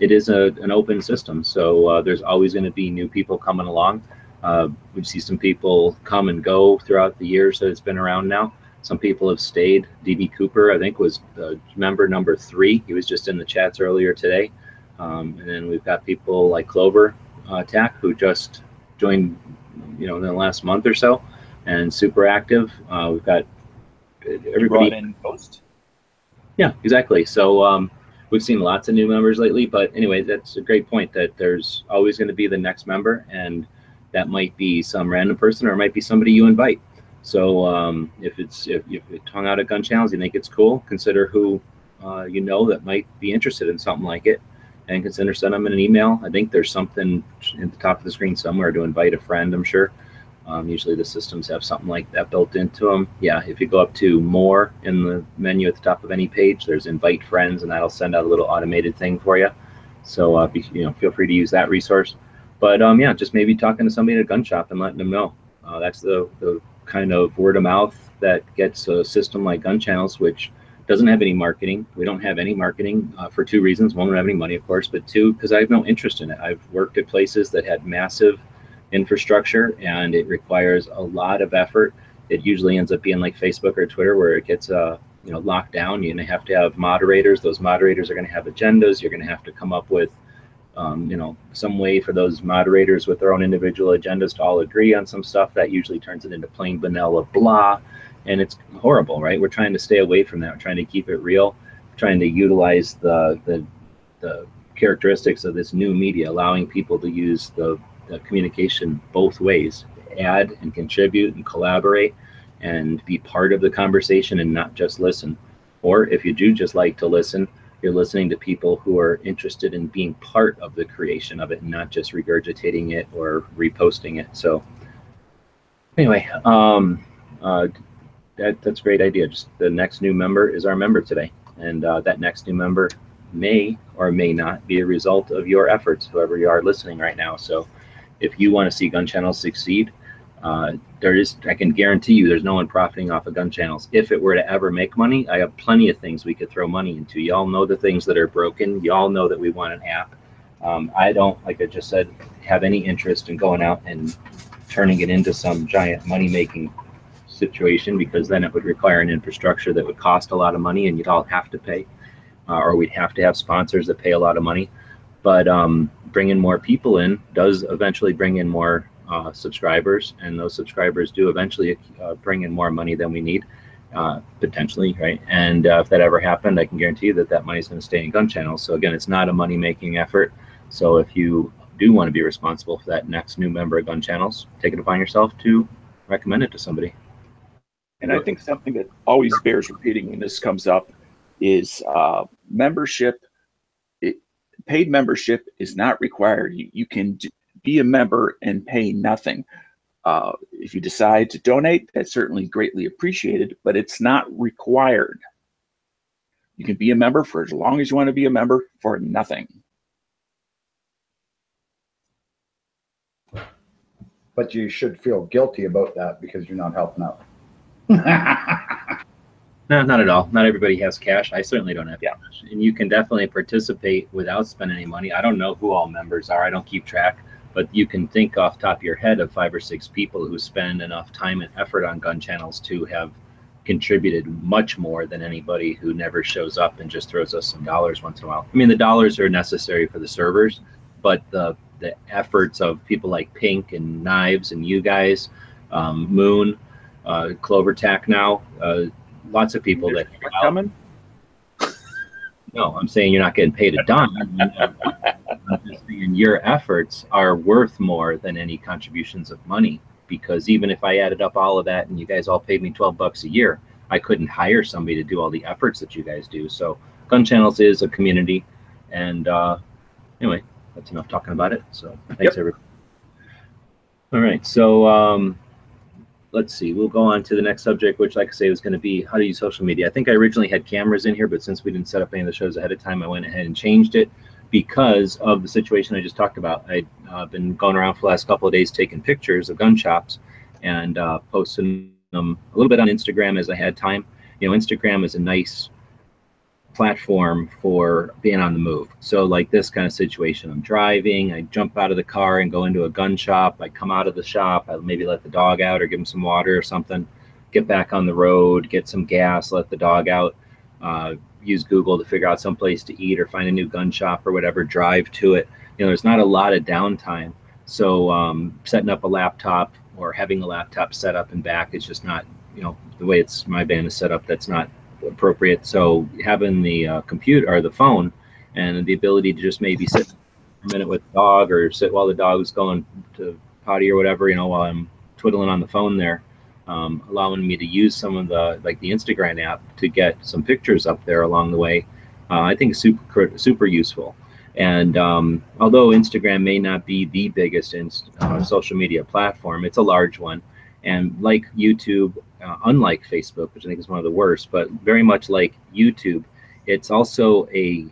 it is an open system. So there's always going to be new people coming along. We see some people come and go throughout the years that it's been around now. Some people have stayed. DB Cooper, I think, was member number 3. He was just in the chats earlier today. And then we've got people like Clover Tack, who just joined, in the last month or so, and super active. We've got everybody. Brought in Post. Yeah, exactly. So we've seen lots of new members lately. But anyway, that's a great point, that there's always going to be the next member, and that might be some random person, or it might be somebody you invite. So if it hung out at Gun Channels, you think it's cool, consider who that might be interested in something like it, and consider sending them an email. I think there's something at the top of the screen somewhere to invite a friend, I'm sure. Usually the systems have something like that built into them. Yeah, if you go up to more in the menu at the top of any page, there's invite friends, and that'll send out a little automated thing for you. So feel free to use that resource. But yeah, just maybe talking to somebody at a gun shop and letting them know. That's the kind of word of mouth that gets a system like Gun Channels, which doesn't have any marketing. We don't have any marketing for 2 reasons. 1, we don't have any money, of course, but 2, because I have no interest in it. I've worked at places that had massive infrastructure, and it requires a lot of effort. It usually ends up being like Facebook or Twitter, where it gets locked down. You're going to have moderators. Those moderators are going to have agendas. You're going to have to come up with some way for those moderators with their own individual agendas to all agree on some stuff. That usually turns it into plain vanilla blah, and it's horrible, right? We're trying to stay away from that. We're trying to keep it real, trying to utilize the characteristics of this new media, allowing people to use the communication both ways, add and contribute and collaborate and be part of the conversation and not just listen. Or if you do just like to listen, you're listening to people who are interested in being part of the creation of it and not just regurgitating it or reposting it. So anyway, that's a great idea. Just the next new member is our member today. And that next new member may or may not be a result of your efforts, whoever you are listening right now. So if you want to see Gun Channels succeed, I can guarantee you there's no one profiting off of Gun Channels. If it were to ever make money, I have plenty of things we could throw money into. Y'all know the things that are broken. Y'all know that we want an app. I don't, like I just said, have any interest in going out and turning it into some giant money-making situation, because then it would require an infrastructure that would cost a lot of money, and you'd all have to pay, or we'd have to have sponsors that pay a lot of money. But bringing more people in does eventually bring in more subscribers, and those subscribers do eventually bring in more money than we need, potentially, right? And if that ever happened, I can guarantee you that money is going to stay in Gun Channels. So again, it's not a money-making effort. So if you do want to be responsible for that next new member of Gun Channels, take it upon yourself to recommend it to somebody. And I think something that always bears repeating when this comes up is membership. Paid membership is not required. You can be a member and pay nothing. If you decide to donate, that's certainly greatly appreciated, but it's not required. You can be a member for as long as you want to be a member for nothing. But you should feel guilty about that because you're not helping out. No, not at all. Not everybody has cash. I certainly don't have cash. And you can definitely participate without spending any money. I don't know who all members are. I don't keep track. But you can think off the top of your head of 5 or 6 people who spend enough time and effort on Gun Channels to have contributed much more than anybody who never shows up and just throws us some dollars once in a while. I mean, the dollars are necessary for the servers, but the efforts of people like Pink and Knives and you guys, Moon, Clover Tack now, lots of people that coming. No, I'm saying you're not getting paid a dime. I'm just saying your efforts are worth more than any contributions of money, because even if I added up all of that and you guys all paid me $12 a year, I couldn't hire somebody to do all the efforts that you guys do. So Gun Channels is a community, and anyway, that's enough talking about it. So thanks, everybody. All right, so let's see, we'll go on to the next subject, which, like I say, was going to be how to use social media. I think I originally had cameras in here, but since we didn't set up any of the shows ahead of time, I went ahead and changed it because of the situation I just talked about. I've been going around for the last couple of days taking pictures of gun shops and posting them a little bit on Instagram as I had time. You know, Instagram is a nice platform for being on the move. So like this kind of situation, I'm driving, I jump out of the car and go into a gun shop. I come out of the shop, I maybe let the dog out or give him some water or something, get back on the road, get some gas, let the dog out, use Google to figure out some place to eat or find a new gun shop or whatever, drive to it. You know, there's not a lot of downtime. So setting up a laptop or having a laptop set up and back is just not, you know, the way my band is set up, that's not appropriate. So having the computer or the phone and the ability to just maybe sit for a minute with the dog or sit while the dog's going to potty or whatever, you know, while I'm twiddling on the phone there, allowing me to use some of the, like the Instagram app to get some pictures up there along the way, I think is super useful. And although Instagram may not be the biggest social media platform, it's a large one. And like YouTube, unlike Facebook, which I think is one of the worst, but very much like YouTube, it's also a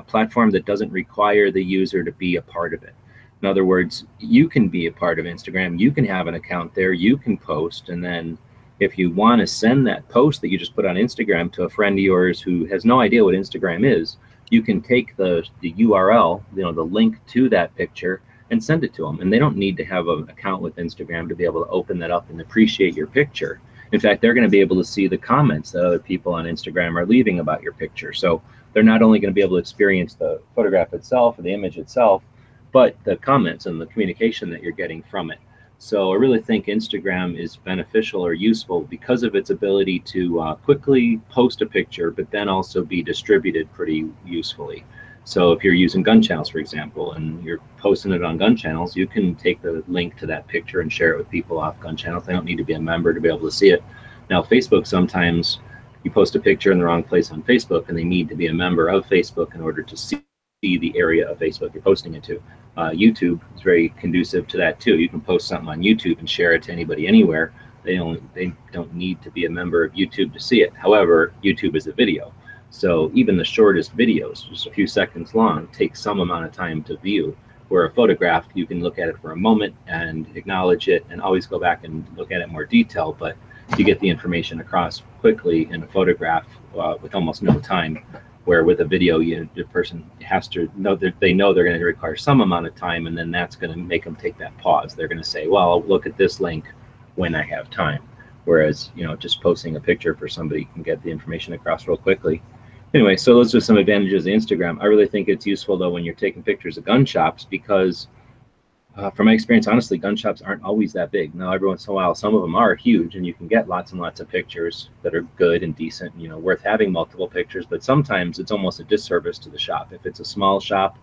platform that doesn't require the user to be a part of it. In other words, you can be a part of Instagram, you can have an account there, you can post, and then if you want to send that post that you just put on Instagram to a friend of yours who has no idea what Instagram is, you can take the URL, you know, the link to that picture and send it to them. And they don't need to have an account with Instagram to be able to open that up and appreciate your picture. In fact, they're going to be able to see the comments that other people on Instagram are leaving about your picture. So they're not only going to be able to experience the photograph itself or the image itself, but the comments and the communication that you're getting from it. So I really think Instagram is beneficial or useful because of its ability to quickly post a picture, but then also be distributed pretty usefully. So if you're using gun channels, for example, and you're posting it on gun channels, you can take the link to that picture and share it with people off gun channels. They don't need to be a member to be able to see it. Now, Facebook, sometimes you post a picture in the wrong place on Facebook and they need to be a member of Facebook in order to see the area of Facebook you're posting it to. YouTube is very conducive to that too. You can post something on YouTube and share it to anybody anywhere. They don't need to be a member of YouTube to see it. However, YouTube is a video. So even the shortest videos, just a few seconds long, take some amount of time to view. Where a photograph, you can look at it for a moment and acknowledge it and always go back and look at it in more detail, but you get the information across quickly in a photograph with almost no time. Where with a video, the person has to know that they know they're going to require some amount of time, and then that's going to make them take that pause. They're going to say, well, I'll look at this link when I have time. Whereas, you know, just posting a picture for somebody can get the information across real quickly. Anyway, so those are some advantages of Instagram. I really think it's useful, though, when you're taking pictures of gun shops because, from my experience, honestly, gun shops aren't always that big. Now, every once in a while, some of them are huge, and you can get lots and lots of pictures that are good and decent, you know, worth having multiple pictures. But sometimes it's almost a disservice to the shop. If it's a small shop,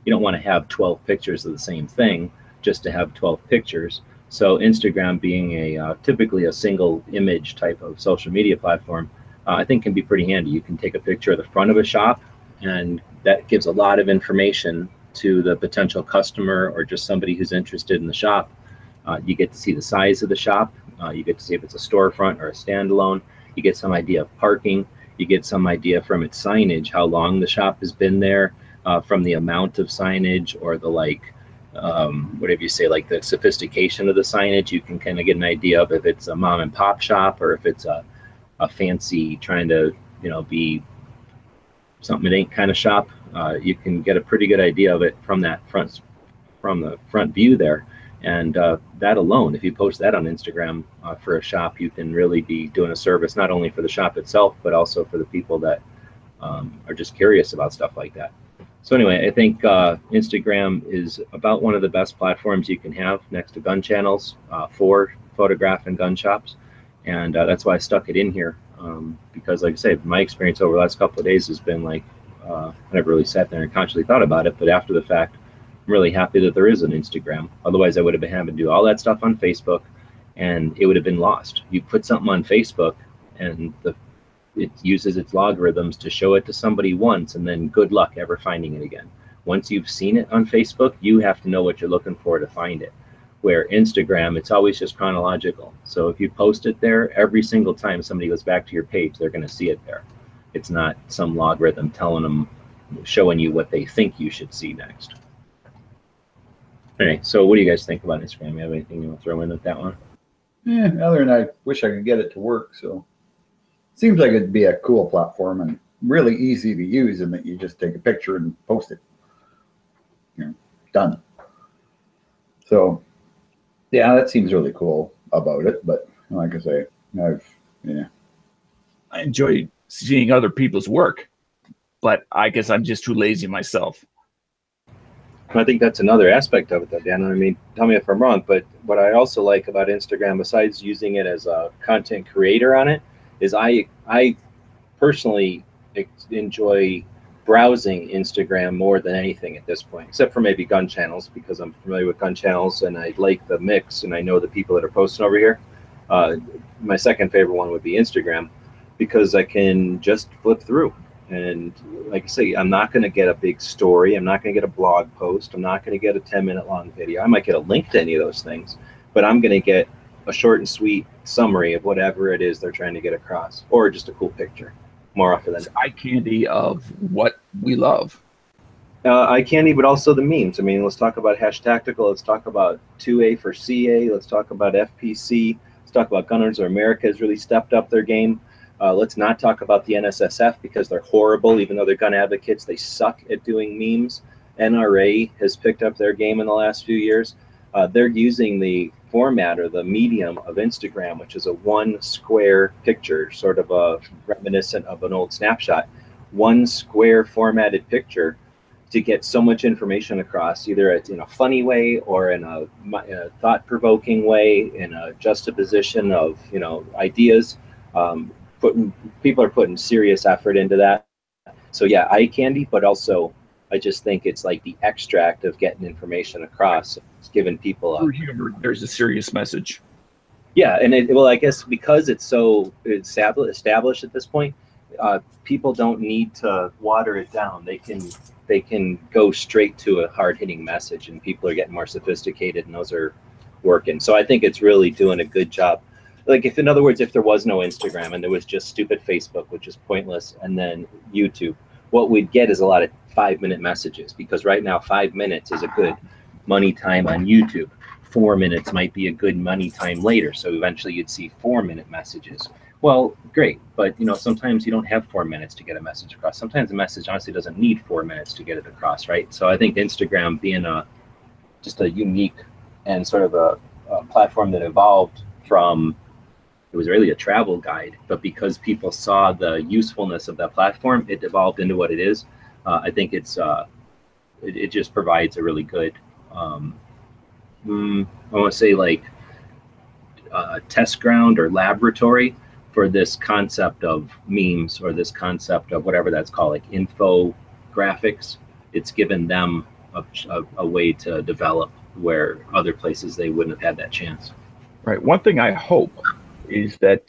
you don't want to have 12 pictures of the same thing just to have 12 pictures. So Instagram being typically a single image type of social media platform, I think can be pretty handy. You can take a picture of the front of a shop, and that gives a lot of information to the potential customer or just somebody who's interested in the shop. You get to see the size of the shop. You get to see if it's a storefront or a standalone. You get some idea of parking. You get some idea from its signage, how long the shop has been there, from the amount of signage or the whatever you say, like the sophistication of the signage. You can kind of get an idea of if it's a mom and pop shop or if it's a fancy trying to, you know, be something it ain't kind of shop. You can get a pretty good idea of it from the front view there. And that alone, if you post that on Instagram for a shop, you can really be doing a service, not only for the shop itself, but also for the people that are just curious about stuff like that. So anyway, I think Instagram is about one of the best platforms you can have next to gun channels for photograph and gun shops. And that's why I stuck it in here. Because like I say, my experience over the last couple of days has been like, I never really sat there and consciously thought about it, but after the fact, I'm really happy that there is an Instagram. Otherwise, I would have been having to do all that stuff on Facebook, and it would have been lost. You put something on Facebook, and it uses its logarithms to show it to somebody once, and then good luck ever finding it again. Once you've seen it on Facebook, you have to know what you're looking for to find it. Where Instagram, it's always just chronological. So if you post it there, every single time somebody goes back to your page, they're going to see it there. It's not some logarithm telling them, showing you what they think you should see next. Okay, so what do you guys think about Instagram? You have anything you want to throw in with that one? Yeah, other than I wish I could get it to work. So seems like it'd be a cool platform, and really easy to use, and that you just take a picture and post it. Done. So, yeah, that seems really cool about it. But like I say, I enjoy seeing other people's work, but I guess I'm just too lazy myself. I think that's another aspect of it, though, Dan. I mean, tell me if I'm wrong, but what I also like about Instagram, besides using it as a content creator on it, is I personally enjoy browsing Instagram more than anything at this point, except for maybe gun channels, because I'm familiar with gun channels and I like the mix and I know the people that are posting over here. My second favorite one would be Instagram, because I can just flip through. And like I say, I'm not going to get a big story. I'm not going to get a blog post. I'm not going to get a 10-minute long video. I might get a link to any of those things, but I'm going to get a short and sweet summary of whatever it is they're trying to get across, or just a cool picture more often than eye candy of what we love. Eye candy, but also the memes. I mean, let's talk about Hashtactical. Let's talk about 2A for CA. Let's talk about FPC. Let's talk about Gunners of America has really stepped up their game. Let's not talk about the NSSF, because they're horrible. Even though they're gun advocates, they suck at doing memes. NRA has picked up their game in the last few years. They're using the format or the medium of Instagram, which is a one square picture, sort of a reminiscent of an old snapshot. One square formatted picture to get so much information across, either in a funny way or in a thought-provoking way, in a juxtaposition of ideas. People are putting serious effort into that. So yeah, eye candy, but also I just think it's like the extract of getting information across. It's giving people there's a serious message. Yeah, and I guess because it's so established at this point, people don't need to water it down. They can go straight to a hard-hitting message, and people are getting more sophisticated, and those are working. So I think it's really doing a good job. Like, in other words, if there was no Instagram and there was just stupid Facebook, which is pointless, and then YouTube, what we'd get is a lot of 5-minute messages, because right now 5 minutes is a good money time on YouTube. 4 minutes might be a good money time later. So eventually you'd see 4-minute messages. Well, great, but sometimes you don't have 4 minutes to get a message across. Sometimes a message honestly doesn't need 4 minutes to get it across, right? So I think Instagram being just a unique and sort of a platform that evolved from, it was really a travel guide, but because people saw the usefulness of that platform, it evolved into what it is. I think it just provides a really good, I want to say, like test ground or laboratory for this concept of memes, or this concept of whatever that's called, like infographics. It's given them a way to develop where other places they wouldn't have had that chance. Right. One thing I hope is that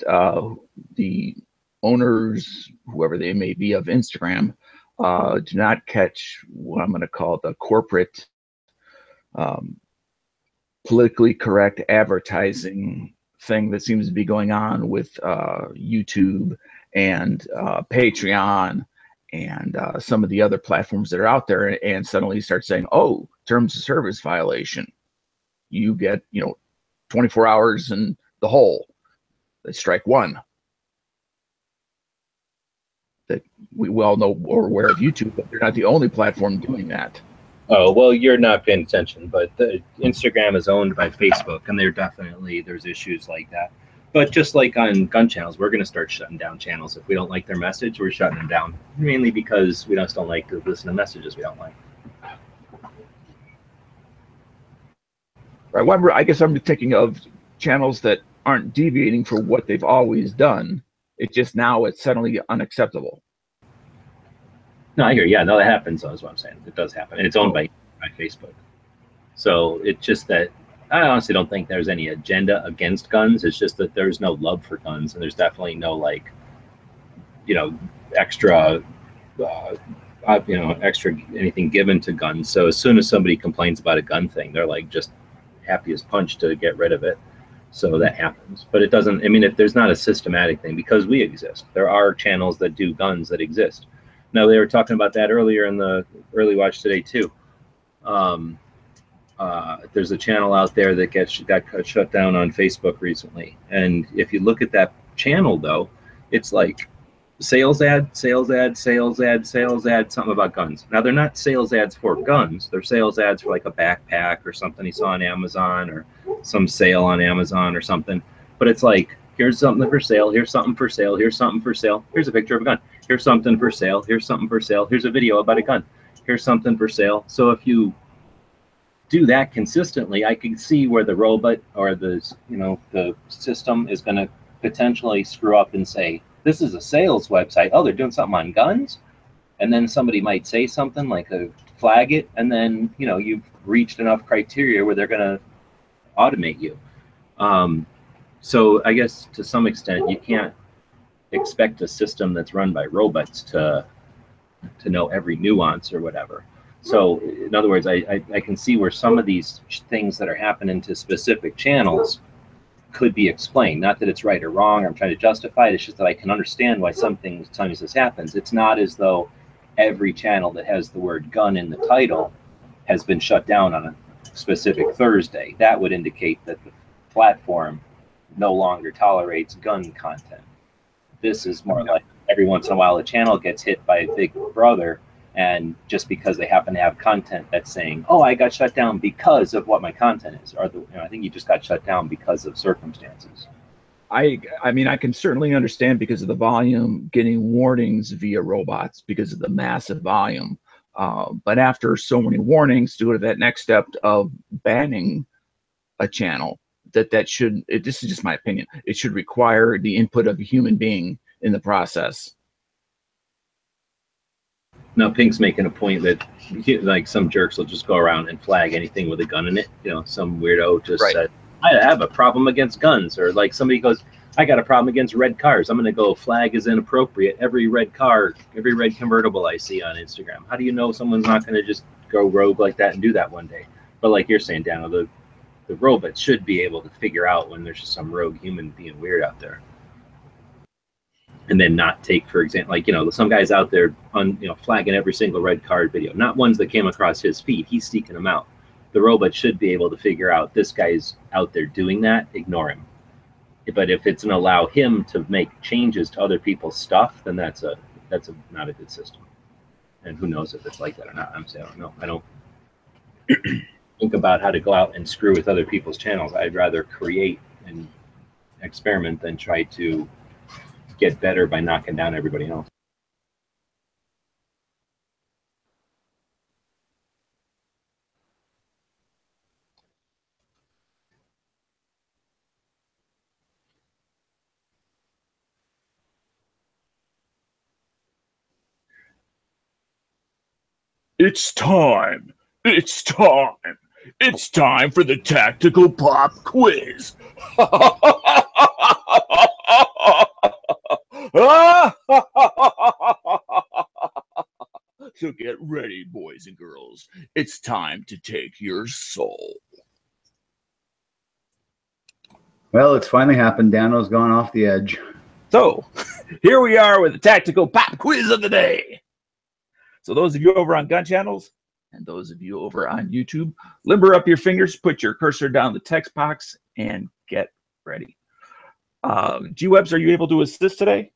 the owners, whoever they may be, of Instagram, do not catch what I'm going to call the corporate politically correct advertising thing that seems to be going on with YouTube and Patreon and some of the other platforms that are out there, and suddenly start saying, oh, terms of service violation. You get 24 hours in the hole. They strike one. That we all know or aware of YouTube, but they're not the only platform doing that. Oh, well, you're not paying attention, but Instagram is owned by Facebook, and there's issues like that. But just like on gun channels, we're going to start shutting down channels. If we don't like their message, we're shutting them down, mainly because we just don't like to listen to messages we don't like. Right. Well, I guess I'm thinking of channels that aren't deviating from what they've always done. It's just now it's suddenly unacceptable. No, I hear you. Yeah, no, that happens, though, is what I'm saying. It does happen. And it's owned by Facebook. So it's just that I honestly don't think there's any agenda against guns. It's just that there's no love for guns, and there's definitely no extra extra anything given to guns. So as soon as somebody complains about a gun thing, they're like just happy as punch to get rid of it. So that happens, but it doesn't. I mean, if there's not a systematic thing, because we exist, there are channels that do guns that exist. Now, they were talking about that earlier in the early watch today too. There's a channel out there that got shut down on Facebook recently, and if you look at that channel, though, it's like sales ad, sales ad, sales ad, sales ad, something about guns. Now they're not sales ads for guns. They're sales ads for like a backpack or something he saw on Amazon or some sale on Amazon or something. But it's like, here's something for sale, here's something for sale, here's something for sale, here's a picture of a gun, here's something for sale, here's something for sale, here's a video about a gun, here's something for sale. So if you do that consistently, I can see where the robot or the system is going to potentially screw up and say, this is a sales website. Oh, they're doing something on guns. And then somebody might say something like flag it. And then, you've reached enough criteria where they're going to automate you. So I guess to some extent, you can't expect a system that's run by robots to know every nuance or whatever. So in other words, I can see where some of these things that are happening to specific channels could be explained. Not that it's right or wrong, or I'm trying to justify it. It's just that I can understand why sometimes this happens. It's not as though every channel that has the word gun in the title has been shut down on a specific Thursday. That would indicate that the platform no longer tolerates gun content. This is more like every once in a while a channel gets hit by a big brother, and just because they happen to have content that's saying, oh, I got shut down because of what my content is, or I think you just got shut down because of circumstances. I mean, I can certainly understand because of the volume getting warnings via robots because of the massive volume. But after so many warnings, to go to that next step of banning a channel, this is just my opinion, it should require the input of a human being in the process. Now, Pink's making a point that like some jerks will just go around and flag anything with a gun in it. Some weirdo just said, I have a problem against guns. Or like somebody goes, I got a problem against red cars. I'm going to go flag is inappropriate every red car, every red convertible I see on Instagram. How do you know someone's not going to just go rogue like that and do that one day? But like you're saying, Daniel, the robots should be able to figure out when there's just some rogue human being weird out there. And then not take, for example, like, some guy's out there flagging every single red card video, not ones that came across his feed. He's seeking them out. The robot should be able to figure out this guy's out there doing that, ignore him. But if it's going to allow him to make changes to other people's stuff, then that's not a good system. And who knows if it's like that or not. I'm saying, I don't know. I don't think about how to go out and screw with other people's channels. I'd rather create and experiment than try to get better by knocking down everybody else. It's time. It's time. It's time for the Tactical Pop Quiz. So get ready, boys and girls. It's time to take your soul. Well, it's finally happened. Dano's gone off the edge. So here we are with the Tactical Pop Quiz of the day. So those of you over on gun channels and those of you over on YouTube, limber up your fingers, put your cursor down the text box, and get ready. G-Webs, are you able to assist today?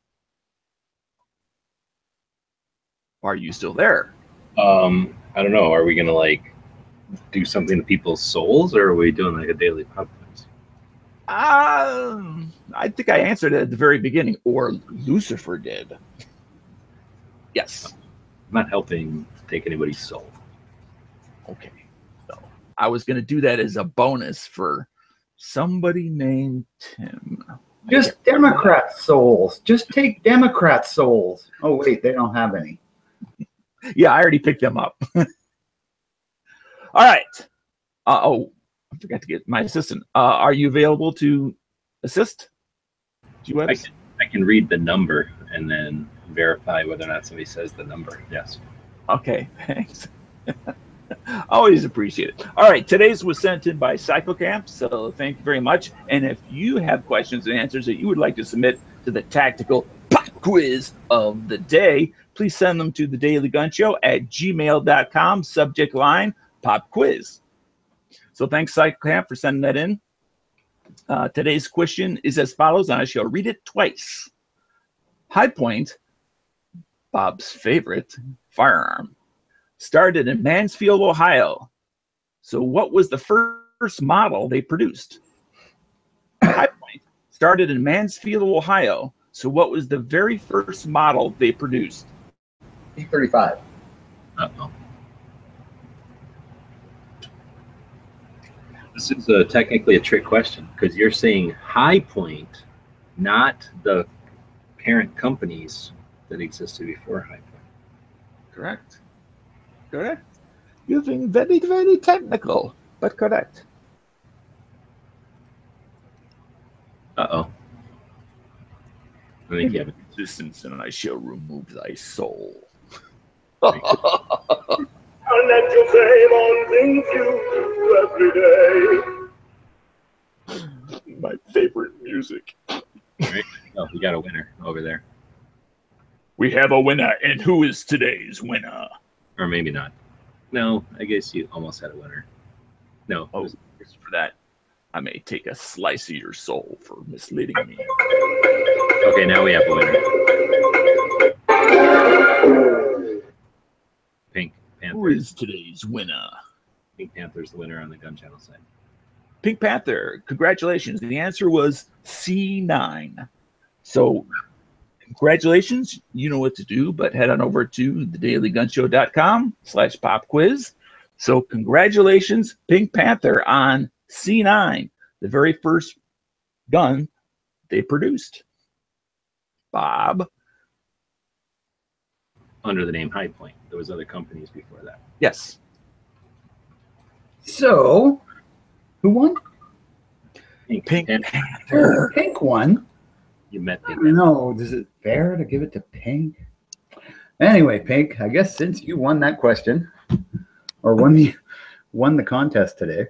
Are you still there? I don't know. Are we going to do something to people's souls, or are we doing like a daily pop quiz? I think I answered it at the very beginning, or Lucifer did. Yes. I'm not helping take anybody's soul. Okay. So I was going to do that as a bonus for somebody named Tim. Just Democrat souls. Just take Democrat souls. Oh, wait, they don't have any. Yeah, I already picked them up. All right. I forgot to get my assistant. Are you available to assist? I can read the number and then verify whether or not somebody says the number. Yes. Okay, thanks. Always appreciate it. All right, today's was sent in by CycleCamp, so thank you very much. And if you have questions and answers that you would like to submit to the Tactical Pop Quiz of the day, please send them to the Daily Gun Show at gmail.com, subject line Pop Quiz. So thanks, CycleCamp, for sending that in. Today's question is as follows, and I shall read it twice. High Point Bob's favorite firearm, started in Mansfield, Ohio. So what was the first model they produced? High Point started in Mansfield, Ohio. So what was the very first model they produced? P35. Uh-oh. This is technically a trick question because you're saying High Point, not the parent companies that existed before High Point. Correct. Correct. You're being very, very technical, but correct. Uh-oh. I think you have it. Distance, and I shall remove thy soul. I'll let you fame on things you do every day. My favorite music. Right? Oh, we got a winner over there. We have a winner, and who is today's winner? Or maybe not. No, I guess you almost had a winner. No. it Oh, was- for that, I may take a slice of your soul for misleading me. Okay, now we have a winner. Pink Who Panther. is today's winner? Pink Panther's the winner on the Gun Channel side. Pink Panther, congratulations. The answer was C9. So, congratulations. You know what to do, but head on over to thedailygunshow.com/pop quiz. So, congratulations, Pink Panther, on C9, the very first gun they produced. Bob? Under the name High Point. There was other companies before that. Yes. So, who won? Pink Pink Panther. Pink won. You met I Pink. don't know. Is it fair to give it to Pink? Anyway, Pink, I guess since you won that question, or won the contest today,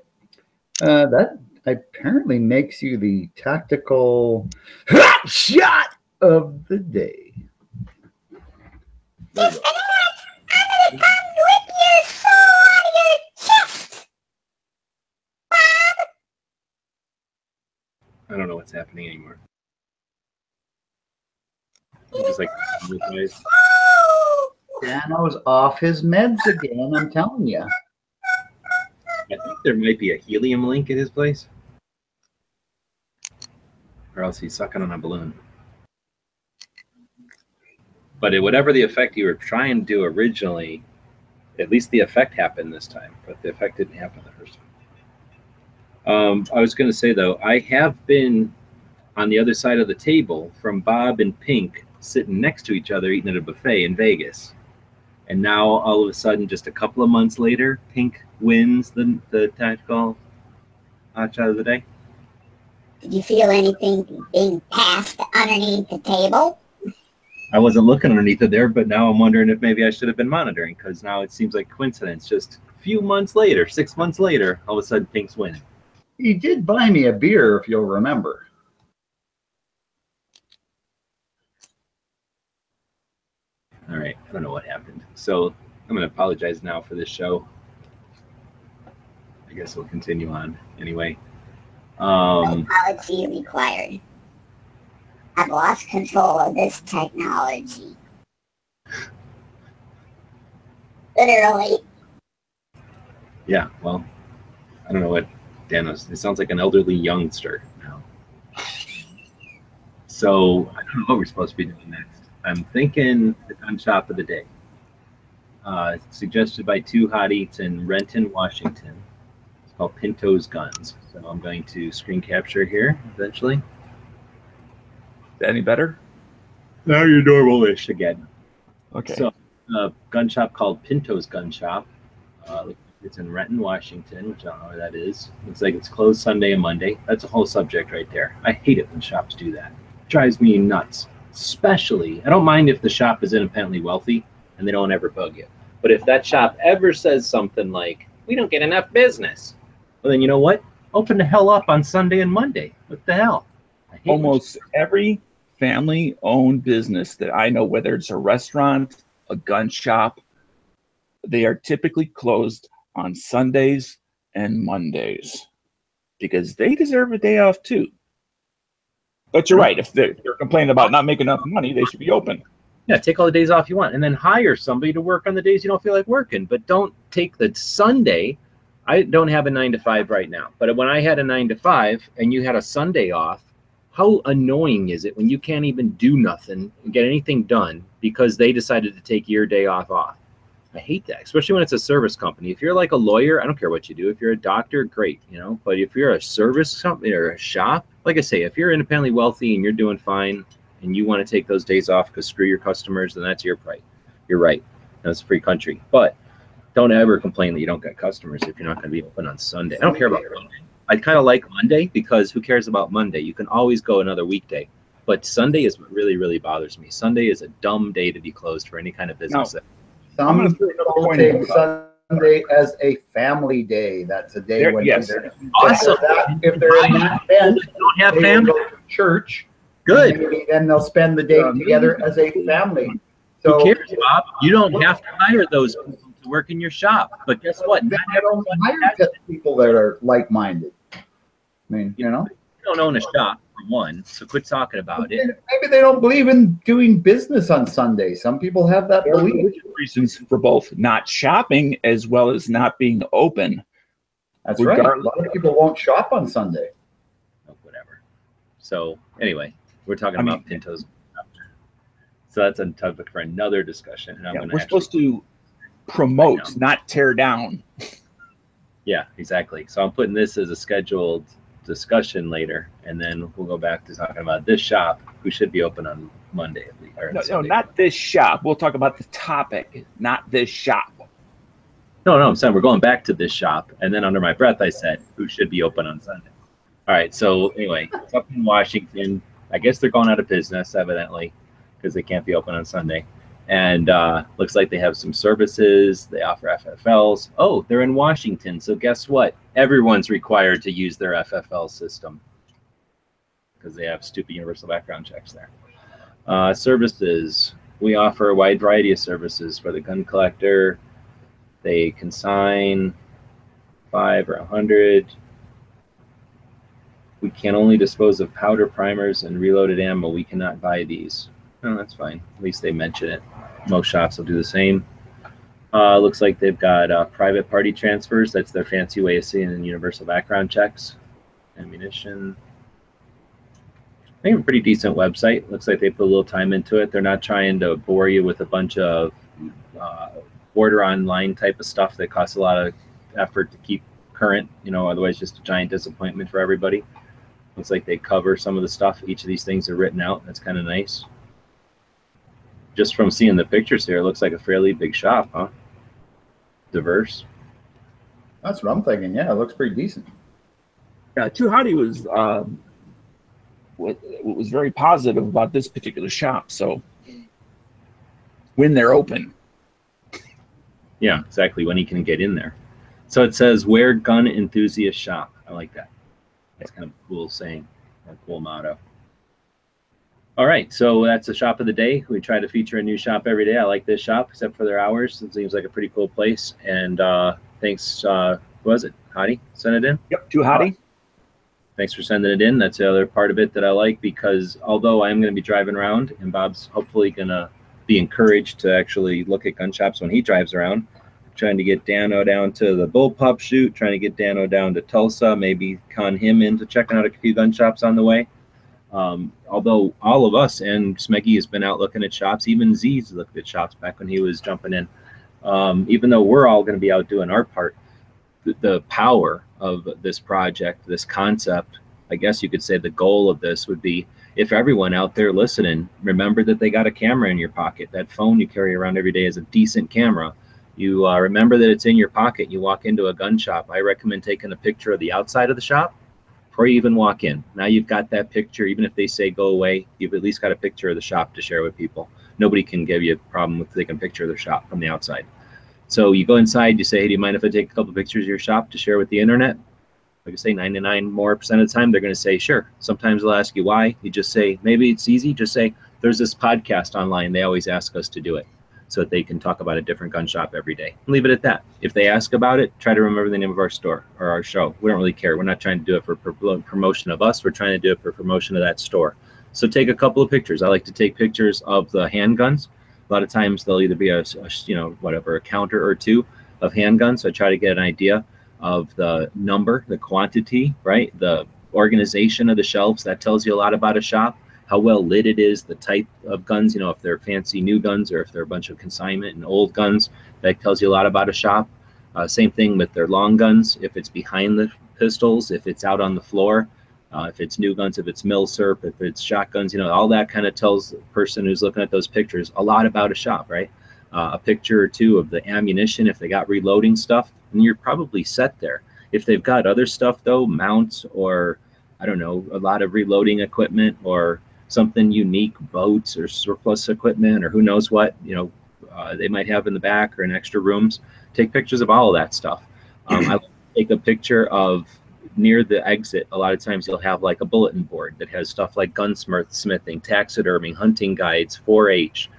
that apparently makes you the tactical hot shot of the day. There you go. I don't know what's happening anymore. Just like Dano's off his meds again, I'm telling you. I think there might be a helium link at his place. Or else he's sucking on a balloon. But whatever the effect you were trying to do originally, at least the effect happened this time, but the effect didn't happen the first time. I was going to say, though, I have been on the other side of the table from Bob and Pink sitting next to each other eating at a buffet in Vegas. And now, all of a sudden, just a couple of months later, Pink wins the tactical hot shot of the day. Did you feel anything being passed underneath the table? I wasn't looking underneath it there, but now I'm wondering if maybe I should have been monitoring, because now it seems like coincidence. Just a few months later, 6 months later, all of a sudden Pink's winning. He did buy me a beer, if you'll remember. All right, I don't know what happened. So I'm going to apologize now for this show. I guess we'll continue on anyway. Apology required. I've lost control of this technology. Literally. Yeah, well, I don't know what Dan was. It sounds like an elderly youngster now. So I don't know what we're supposed to be doing next. I'm thinking the gun shop of the day. Suggested by two hot eats in Renton, Washington. It's called Pinto's Guns. So I'm going to screen capture here eventually. Any better? Now you're normal-ish again. Okay. So, a gun shop called Pinto's Gun Shop. It's in Renton, Washington, which I don't know where that is. Looks like it's closed Sunday and Monday. That's a whole subject right there. I hate it when shops do that. It drives me nuts. Especially, I don't mind if the shop is independently wealthy and they don't ever bug you. But if that shop ever says something like, we don't get enough business, well, then you know what? Open the hell up on Sunday and Monday. What the hell? I hate when Almost every family-owned business that I know, whether it's a restaurant, a gun shop, they are typically closed on Sundays and Mondays because they deserve a day off too. But you're right. If they're complaining about not making enough money, they should be open. Yeah, take all the days off you want, and then hire somebody to work on the days you don't feel like working. But don't take the Sunday. I don't have a 9 to 5 right now, but when I had a 9 to 5 and you had a Sunday off, how annoying is it when you can't even do nothing and get anything done because they decided to take your day off? I hate that, especially when it's a service company. If you're like a lawyer, I don't care what you do. If you're a doctor, great, you know. But if you're a service company or a shop, like I say, if you're independently wealthy and you're doing fine and you want to take those days off because screw your customers, then that's your right. You're right. That's a free country. But don't ever complain that you don't get customers if you're not going to be open on Sunday. I don't care about Monday. I kind of like Monday because who cares about Monday? You can always go another weekday. But Sunday is what really, really bothers me. Sunday is a dumb day to be closed for any kind of business. No. Some people take Sunday as a family day. That's a day when they're awesome. If they're in that band, don't have they family. will go to church. Good. Then they'll spend the day together as a family. So, who cares, Bob? You don't have to hire those people to work in your shop. But guess what? They don't hire people that are like-minded. I mean, you know, you don't own a shop for one, so quit talking about it. Maybe they don't believe in doing business on Sunday. Some people have that belief. Reasons for both not shopping as well as not being open. That's right. A lot of people won't shop on Sunday. Oh, whatever. So anyway, we're talking about Pintos. So that's a topic for another discussion. And we're supposed to promote, not tear down. Yeah, exactly. So I'm putting this as a scheduled discussion later, and then we'll go back to talking about this shop, who should be open on Monday. No, not this shop. We'll talk about the topic, not this shop. No, I'm saying we're going back to this shop, and then under my breath I said, who should be open on Sunday. All right, so anyway, it's up in Washington. I guess they're going out of business, evidently, because they can't be open on Sunday. And looks like they have some services. They offer FFLs. Oh, they're in Washington. So guess what? Everyone's required to use their FFL system because they have stupid universal background checks there. Services. We offer a wide variety of services for the gun collector. They consign 5 or 100. We can only dispose of powder, primers, and reloaded ammo. We cannot buy these. No, that's fine. At least they mention it. Most shops will do the same. Looks like they've got private party transfers. That's their fancy way of seeing in universal background checks. Ammunition. I think a pretty decent website. Looks like they put a little time into it. They're not trying to bore you with a bunch of border online type of stuff that costs a lot of effort to keep current. You know, otherwise just a giant disappointment for everybody. Looks like they cover some of the stuff. Each of these things are written out. That's kind of nice. Just from seeing the pictures here, it looks like a fairly big shop, huh? Diverse. That's what I'm thinking. Yeah, it looks pretty decent. Yeah, Too Hotty was very positive about this particular shop. So when they're open. Yeah, exactly. When he can get in there. So it says, where gun enthusiast shop. I like that. That's kind of a cool saying, or a cool motto. All right, so that's the shop of the day. We try to feature a new shop every day. I like this shop, except for their hours. It seems like a pretty cool place. And thanks, who was it? Hottie sent it in? Yep, Too Hotty. Thanks for sending it in. That's the other part of it that I like, because although I'm going to be driving around, and Bob's hopefully going to be encouraged to actually look at gun shops when he drives around, trying to get Dano down to the Bullpup shoot, trying to get Dano down to Tulsa, maybe con him into checking out a few gun shops on the way. Although all of us and Smeggy has been out looking at shops, even Z's looked at shops back when he was jumping in. Even though we're all going to be out doing our part, the power of this project, this concept, I guess you could say the goal of this would be, if everyone out there listening, remember that they got a camera in your pocket. That phone you carry around every day is a decent camera. You remember that it's in your pocket. You walk into a gun shop. I recommend taking a picture of the outside of the shop before you even walk in. Now you've got that picture. Even if they say go away, you've at least got a picture of the shop to share with people. Nobody can give you a problem if they can picture their shop from the outside. So you go inside, you say, hey, do you mind if I take a couple pictures of your shop to share with the internet? Like I say, 99% more of the time, they're going to say, sure. Sometimes they'll ask you why. You just say, maybe it's easy. Just say, there's this podcast online. They always ask us to do it so that they can talk about a different gun shop every day. Leave it at that. If they ask about it, try to remember the name of our store or our show. We don't really care. We're not trying to do it for promotion of us. We're trying to do it for promotion of that store. So take a couple of pictures. I like to take pictures of the handguns. A lot of times there'll either be a a counter or two of handguns. So I try to get an idea of the number, the quantity, right? The organization of the shelves. That tells you a lot about a shop. How well lit it is, the type of guns, if they're fancy new guns or if they're a bunch of consignment and old guns, that tells you a lot about a shop. Same thing with their long guns. If it's behind the pistols, if it's out on the floor, if it's new guns, if it's milsurp, if it's shotguns, all that kind of tells the person who's looking at those pictures a lot about a shop, right? A picture or two of the ammunition, if they got reloading stuff, and you're probably set there. If they've got other stuff though, mounts or I don't know, a lot of reloading equipment or something unique, boats or surplus equipment or who knows what, they might have in the back or in extra rooms. Take pictures of all of that stuff. I take a picture of near the exit. A lot of times you'll have like a bulletin board that has stuff like gunsmithing, taxidermy, hunting guides, 4-H,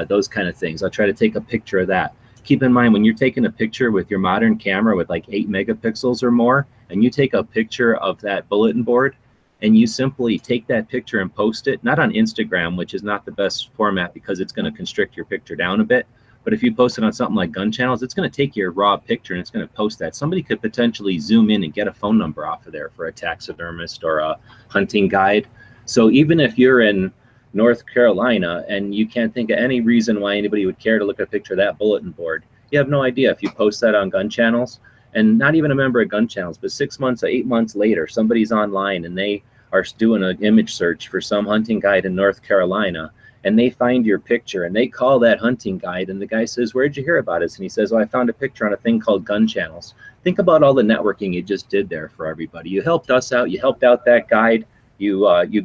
those kind of things. I'll try to take a picture of that. Keep in mind when you're taking a picture with your modern camera with like 8 megapixels or more, and you take a picture of that bulletin board, and you simply take that picture and post it, not on Instagram, which is not the best format because it's going to constrict your picture down a bit. But if you post it on something like Gun Channels, it's going to take your raw picture and it's going to post that. Somebody could potentially zoom in and get a phone number off of there for a taxidermist or a hunting guide. So even if you're in North Carolina and you can't think of any reason why anybody would care to look at a picture of that bulletin board, you have no idea if you post that on Gun Channels. And not even a member of Gun Channels, but 6 months or 8 months later, somebody's online and they are doing an image search for some hunting guide in North Carolina, and they find your picture and they call that hunting guide, and the guy says, "Where'd you hear about us?" And he says, "Oh, I found a picture on a thing called Gun Channels." Think about all the networking you just did there for everybody. You helped us out. You helped out that guide. You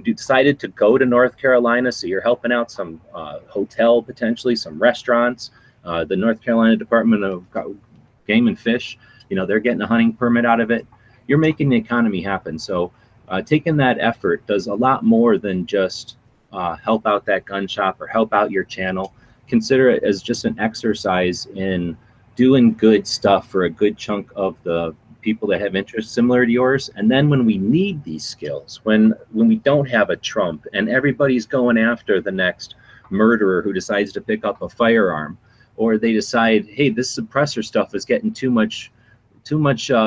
decided to go to North Carolina, so you're helping out some hotel, potentially some restaurants. The North Carolina Department of Game and Fish, they're getting a hunting permit out of it. You're making the economy happen. So taking that effort does a lot more than just help out that gun shop or help out your channel. Consider it as just an exercise in doing good stuff for a good chunk of the people that have interests similar to yours. And then when we need these skills, when we don't have a Trump and everybody's going after the next murderer who decides to pick up a firearm, or they decide, hey, this suppressor stuff is getting too much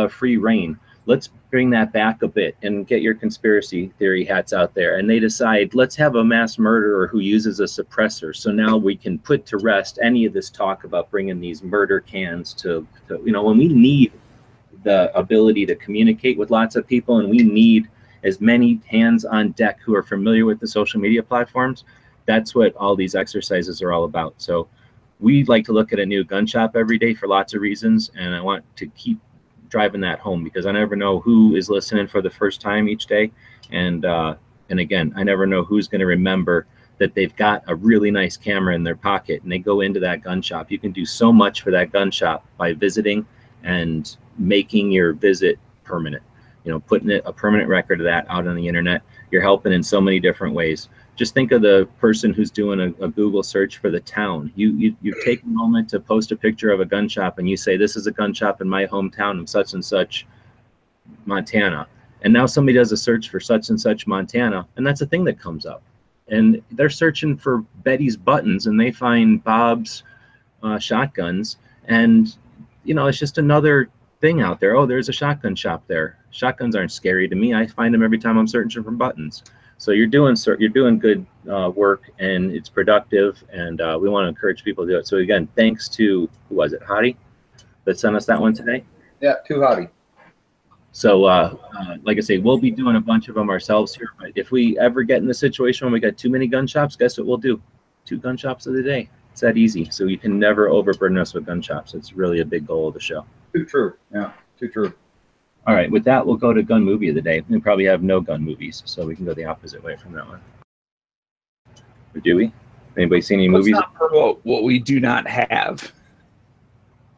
free reign. Let's bring that back a bit and get your conspiracy theory hats out there. And they decide, let's have a mass murderer who uses a suppressor. So now we can put to rest any of this talk about bringing these murder cans to when we need the ability to communicate with lots of people and we need as many hands on deck who are familiar with the social media platforms, that's what all these exercises are all about. So we like to look at a new gun shop every day for lots of reasons, and I want to keep driving that home because I never know who is listening for the first time each day, and again, I never know who's going to remember that they've got a really nice camera in their pocket and they go into that gun shop. You can do so much for that gun shop by visiting and making your visit permanent. Putting a permanent record of that out on the internet. You're helping in so many different ways. Just think of the person who's doing a Google search for the town. You take a moment to post a picture of a gun shop and you say, this is a gun shop in my hometown of such and such, Montana. And now somebody does a search for such and such Montana, and that's a thing that comes up. And they're searching for Betty's buttons and they find Bob's shotguns. And, it's just another thing out there. Oh, there's a shotgun shop there. Shotguns aren't scary to me. I find them every time I'm searching for buttons. So you're doing good work, and it's productive, and we want to encourage people to do it. So again, thanks to, who was it, Hottie, that sent us that one today? Yeah, to Hottie. So like I say, we'll be doing a bunch of them ourselves here, but if we ever get in the situation when we got too many gun shops, guess what we'll do? 2 gun shops of the day. It's that easy. So you can never overburden us with gun shops. It's really a big goal of the show. Too true. Yeah, too true. All right, with that, we'll go to gun movie of the day. We probably have no gun movies, so we can go the opposite way from that one. Or do we? Anybody seen any movies? Let's not promote what we do not have.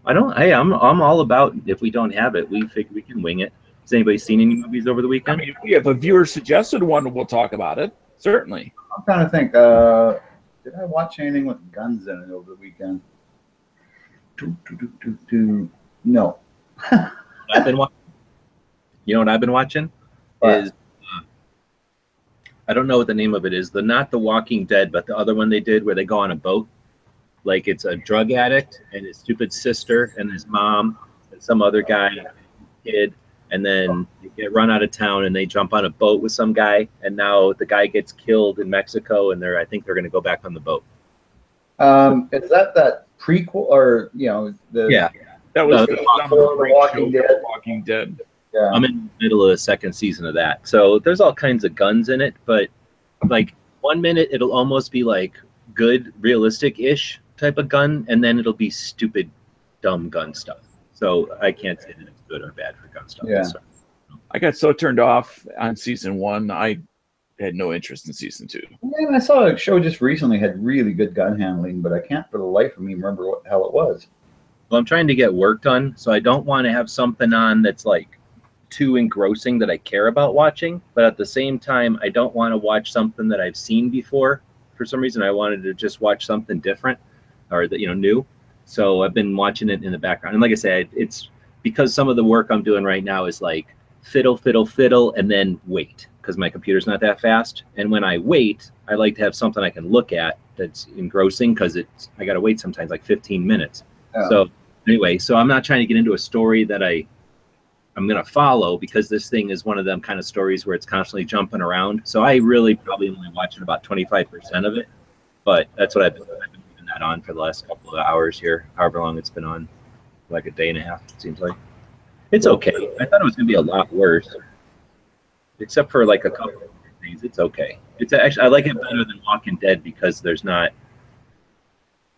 I'm all about if we don't have it, we think we can wing it. Has anybody seen any movies over the weekend? I mean, if we have a viewer suggested one, we'll talk about it. Certainly. I'm trying to think. Did I watch anything with guns in it over the weekend? No. I've been watching. You know what I've been watching? Is I don't know what the name of it is. Not The Walking Dead, but the other one they did where they go on a boat like it's a drug addict and his stupid sister and his mom and some other guy, kid, and then they get run out of town and they jump on a boat with some guy, and now the guy gets killed in Mexico, and I think they're going to go back on the boat. Is that prequel, or Yeah, That was No, on The Walking show, Dead. Walking Dead. Yeah. I'm in the middle of the second season of that. So there's all kinds of guns in it, but like 1 minute it'll almost be like good, realistic-ish type of gun, and then it'll be stupid, dumb gun stuff. So I can't say that it's good or bad for gun stuff. Yeah. So, I got so turned off on season 1, I had no interest in season 2. Yeah, and I saw a show just recently had really good gun handling, but I can't for the life of me remember what the hell it was. well, I'm trying to get work done, so I don't want to have something on that's like too engrossing that I care about watching, but at the same time, I don't want to watch something that I've seen before. For some reason, I wanted to just watch something different or that, new. So I've been watching it in the background. And like I said, it's because some of the work I'm doing right now is like fiddle, fiddle, fiddle, and then wait, because my computer's not that fast. And when I wait, I like to have something I can look at that's engrossing, because I got to wait sometimes like 15 minutes. Yeah. So anyway, so I'm not trying to get into a story that I'm going to follow, because this thing is one of them kind of stories where it's constantly jumping around. So I really probably only watching about 25% of it, but that's what I've been leaving that on for the last couple of hours here, however long it's been on, like a day and a half, it seems like. It's okay. I thought it was going to be a lot worse, except for like a couple of things. It's okay. It's actually, I like it better than Walking Dead, because there's not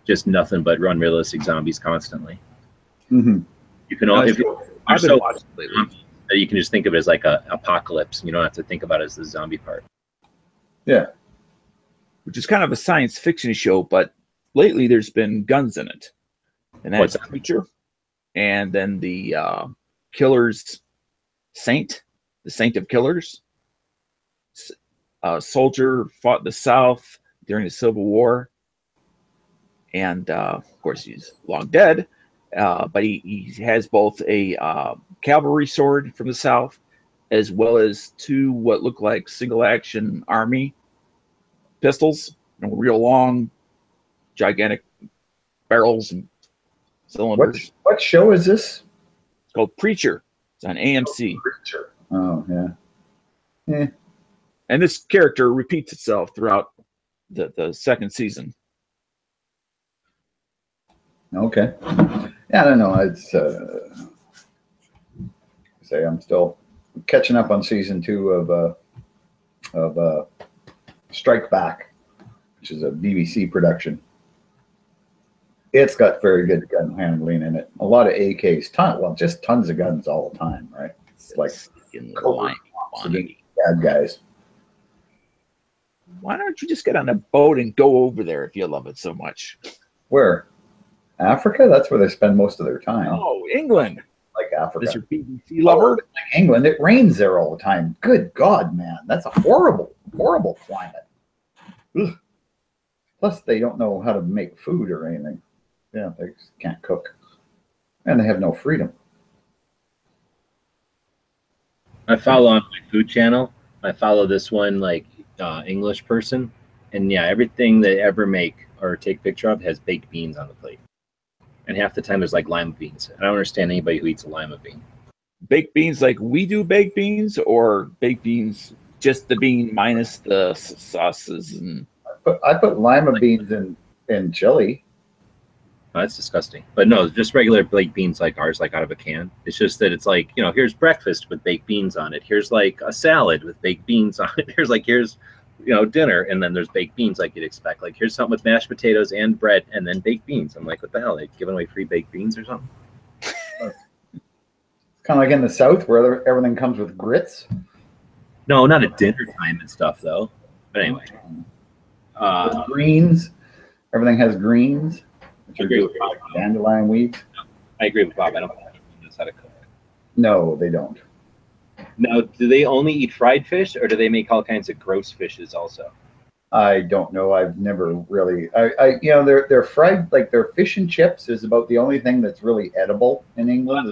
just nothing but unrealistic zombies constantly. Mm-hmm. You can all, if I've been watching lately. you can just think of it as like a apocalypse. You don't have to think about it as the zombie part. Yeah. Which is kind of a science fiction show, but lately there's been guns in it. And What's that's that? Preacher. And then the Killer's Saint, the Saint of Killers. A soldier fought in the South during the Civil War. And of course, he's long dead. But he has both a cavalry sword from the South, as well as 2 what look like single-action army pistols, real long, gigantic barrels and cylinders. What show is this? It's called Preacher. It's on AMC. Preacher. Oh, yeah. And this character repeats itself throughout the second season. Okay. Yeah, I don't know. It's I'm still catching up on season 2 of Strike Back, which is a BBC production. It's got very good gun handling in it. A lot of AKs, just tons of guns all the time, right? It's like In Cobra line. against bad guys. Why don't you just get on a boat and go over there if you love it so much? Where? Africa? That's where they spend most of their time. Oh, England. Like Africa. Is your BBC lover? Like England, it rains there all the time. Good God, man. That's a horrible, horrible climate. Ugh. Plus, they don't know how to make food or anything. Yeah, they just can't cook. And they have no freedom. I follow on my food channel. I follow this one like English person, and yeah, everything they ever make or take picture of has baked beans on the plate. And half the time there's like lima beans. I don't understand anybody who eats a lima bean. Baked beans like we do baked beans, or baked beans just the bean minus the sauces and I put lima beans in chili. Oh, that's disgusting. But no, just regular baked beans like ours, like out of a can. It's just that it's like, here's breakfast with baked beans on it. Here's like a salad with baked beans on it. Here's dinner, and then there's baked beans like you'd expect. Like, here's something with mashed potatoes and bread, and then baked beans. I'm like, what the hell? They giving away free baked beans or something? Kind of like in the South where everything comes with grits. No, not at dinner time and stuff, though. But anyway. With greens. Everything has greens. I agree with Bob. Dandelion weeds. I agree with Bob. I don't think anyone knows how to cook. No, they don't. Now, do they only eat fried fish, or do they make all kinds of gross fishes also? I don't know. I've never really. They're fried, like their fish and chips is about the only thing that's really edible in England.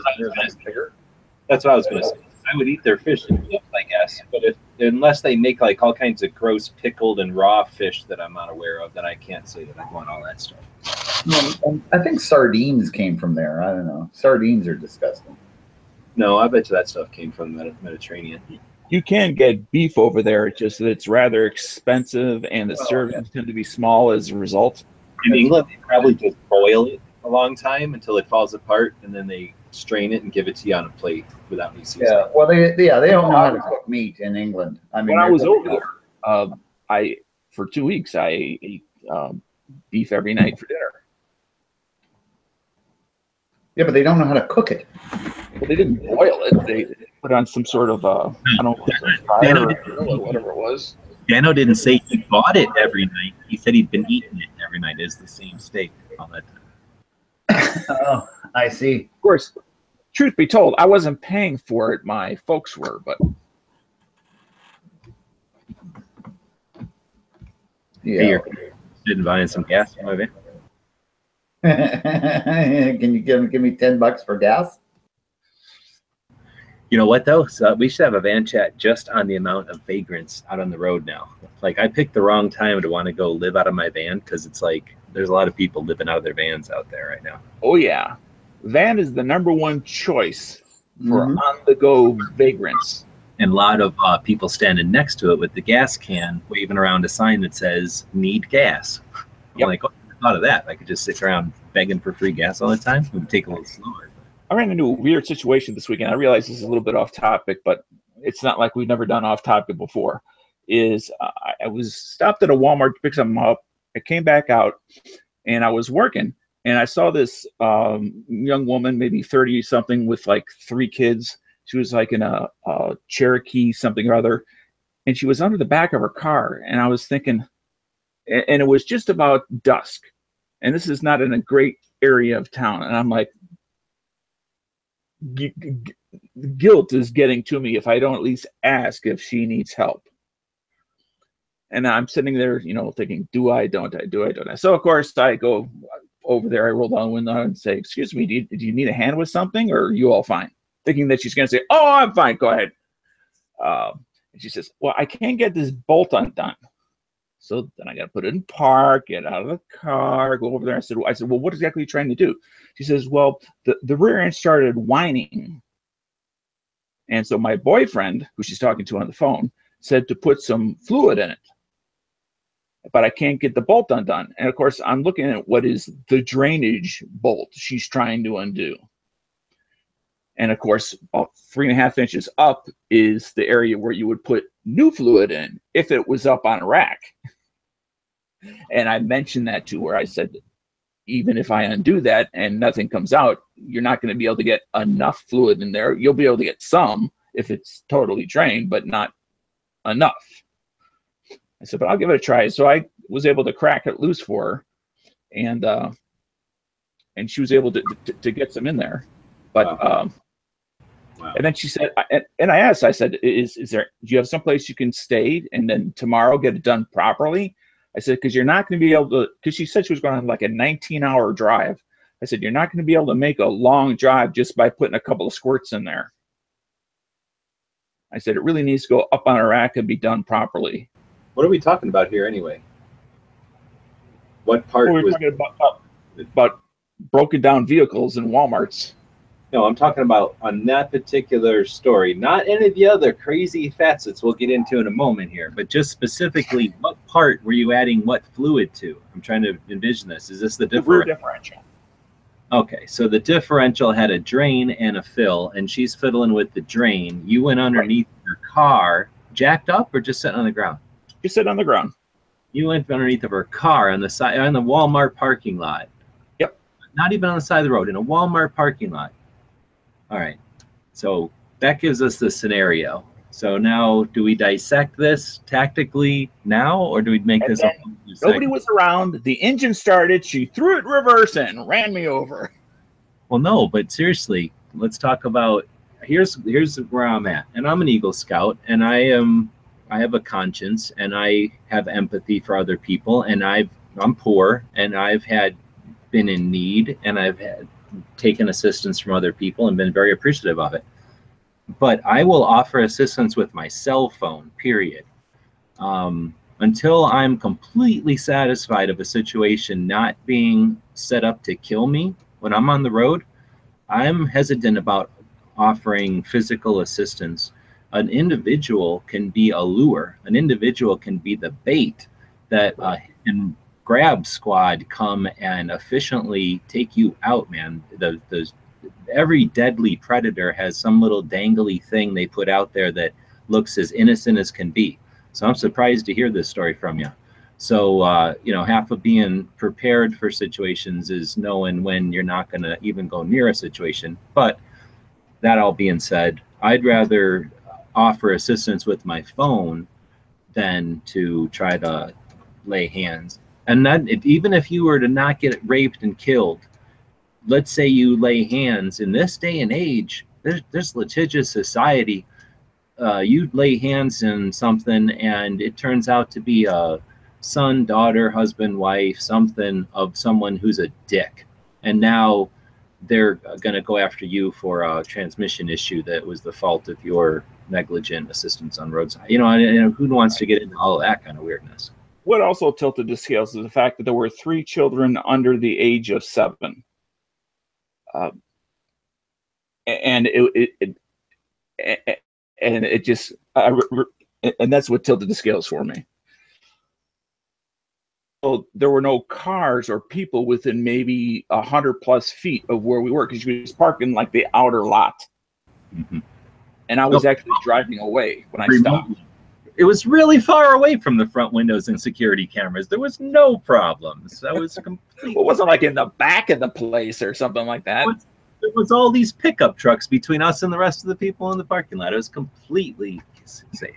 That's what I was going to say. I would eat their fish and chips, I guess. But unless they make like all kinds of gross pickled and raw fish that I'm not aware of, then I can't say that I want all that stuff. I think sardines came from there. I don't know. Sardines are disgusting. No, I bet you that stuff came from the Mediterranean. You can get beef over there. It's just that it's rather expensive, and the servings tend to be small as a result. In England, they probably just boil it a long time until it falls apart, and then they strain it and give it to you on a plate without any seasoning. Yeah, well, they don't know how to cook meat in England. I mean, When I was over there, for 2 weeks I ate beef every night for dinner. Yeah, but they don't know how to cook it. Well, they didn't boil it. They put on some sort of I don't know, fire or grill or whatever it was. Dano didn't say he bought it every night. He said he'd been eating it every night. It's the same steak all that time. Oh, I see. Of course, truth be told, I wasn't paying for it. My folks were, but Yeah. Hey, you're interested in buying some gas from my van? Can you give me $10 for gas? You know what though? So we should have a van chat just on the amount of vagrants out on the road now. Like I picked the wrong time to want to go live out of my van because it's like there's a lot of people living out of their vans out there right now. oh yeah, van is the #1 choice for on-the-go vagrants. And a lot of people standing next to it with the gas can, waving around a sign that says "Need gas." I'm like, oh, I never thought of that. I could just sit around begging for free gas all the time. It would take a little slower. I ran into a weird situation this weekend. I realize this is a little bit off topic, but it's not like we've never done off topic before. I was stopped at a Walmart to pick something up. I came back out and I was working and I saw this young woman, maybe 30 something with like 3 kids. She was like in a Cherokee something or other. And she was under the back of her car. And I was thinking, and it was just about dusk. And this is not in a great area of town. And I'm like, guilt is getting to me if I don't at least ask if she needs help. And I'm sitting there, thinking, do I, don't I, do I, don't I? So of course I go over there, I roll down the window and say, excuse me, do you need a hand with something or are you all fine? Thinking that she's going to say, oh, I'm fine, go ahead. And she says, well, I can't get this bolt undone. So then I got to put it in park, get out of the car, go over there. I said, well, what exactly are you trying to do? She says, well, the rear end started whining. And so my boyfriend, who she's talking to on the phone, said to put some fluid in it. But I can't get the bolt undone. And of course, I'm looking at what is the drainage bolt she's trying to undo. And of course, about 3.5 inches up is the area where you would put new fluid in if it was up on a rack. And I mentioned that to her. I said, even if I undo that and nothing comes out, you're not going to be able to get enough fluid in there. You'll be able to get some if it's totally drained, but not enough. I said, but I'll give it a try. So I was able to crack it loose for her, and she was able to get some in there. But Wow. And then she said, and I asked, I said, is there, do you have someplace you can stay and then tomorrow get it done properly? I said, because you're not going to be able to, because she said she was going on like a 19-hour drive. I said, you're not going to be able to make a long drive just by putting a couple of squirts in there. I said, it really needs to go up on a rack and be done properly. What are we talking about here anyway? What part We're was... talking about broken down vehicles in Walmarts. No, I'm talking about on that particular story, not any of the other crazy facets we'll get into in a moment here, but just specifically, what part were you adding what fluid to? I'm trying to envision this. Is this the Rear differential? differential. Okay, so the differential had a drain and a fill, and she's fiddling with the drain. You went underneath your car, jacked up, or just sitting on the ground? You sit on the ground. You went underneath of her car on the side, on the Walmart parking lot. Yep. Not even on the side of the road, in a Walmart parking lot. All right, so that gives us the scenario. So now, do we dissect this tactically now, or do we make And this? then nobody was around. The engine started. She threw it reverse and ran me over. Well, no, but seriously, let's talk about. Here's where I'm at, and I'm an Eagle Scout, and I have a conscience, and I have empathy for other people, and I'm poor, and I've been in need, and I've taken assistance from other people and been very appreciative of it. but I will offer assistance with my cell phone, period. Until I'm completely satisfied of a situation not being set up to kill me when I'm on the road, I'm hesitant about offering physical assistance. An individual can be a lure. An individual can be the bait that can grab squad come and efficiently take you out, man. Every deadly predator has some little dangly thing they put out there that looks as innocent as can be. So I'm surprised to hear this story from you. So, you know, half of being prepared for situations is knowing when you're not going to even go near a situation. But that all being said, I'd rather offer assistance with my phone than to try to lay hands. And that, even if you were to not get raped and killed, let's say you lay hands in this day and age, there's litigious society. You lay hands in something and it turns out to be a son, daughter, husband, wife, something of someone who's a dick. And now they're going to go after you for a transmission issue that was the fault of your negligent assistance on roadside. You know, and who wants to get into all of that kind of weirdness? What also tilted the scales is the fact that there were 3 children under the age of 7. And it just, and that's what tilted the scales for me. So there were no cars or people within maybe 100+ feet of where we were, because you was parking like the outer lot. Mm-hmm. And I was actually driving away when I stopped. It was really far away from the front windows and security cameras. There was no problems. That was completely. It wasn't like in the back of the place or something like that. There was all these pickup trucks between us and the rest of the people in the parking lot. It was completely safe.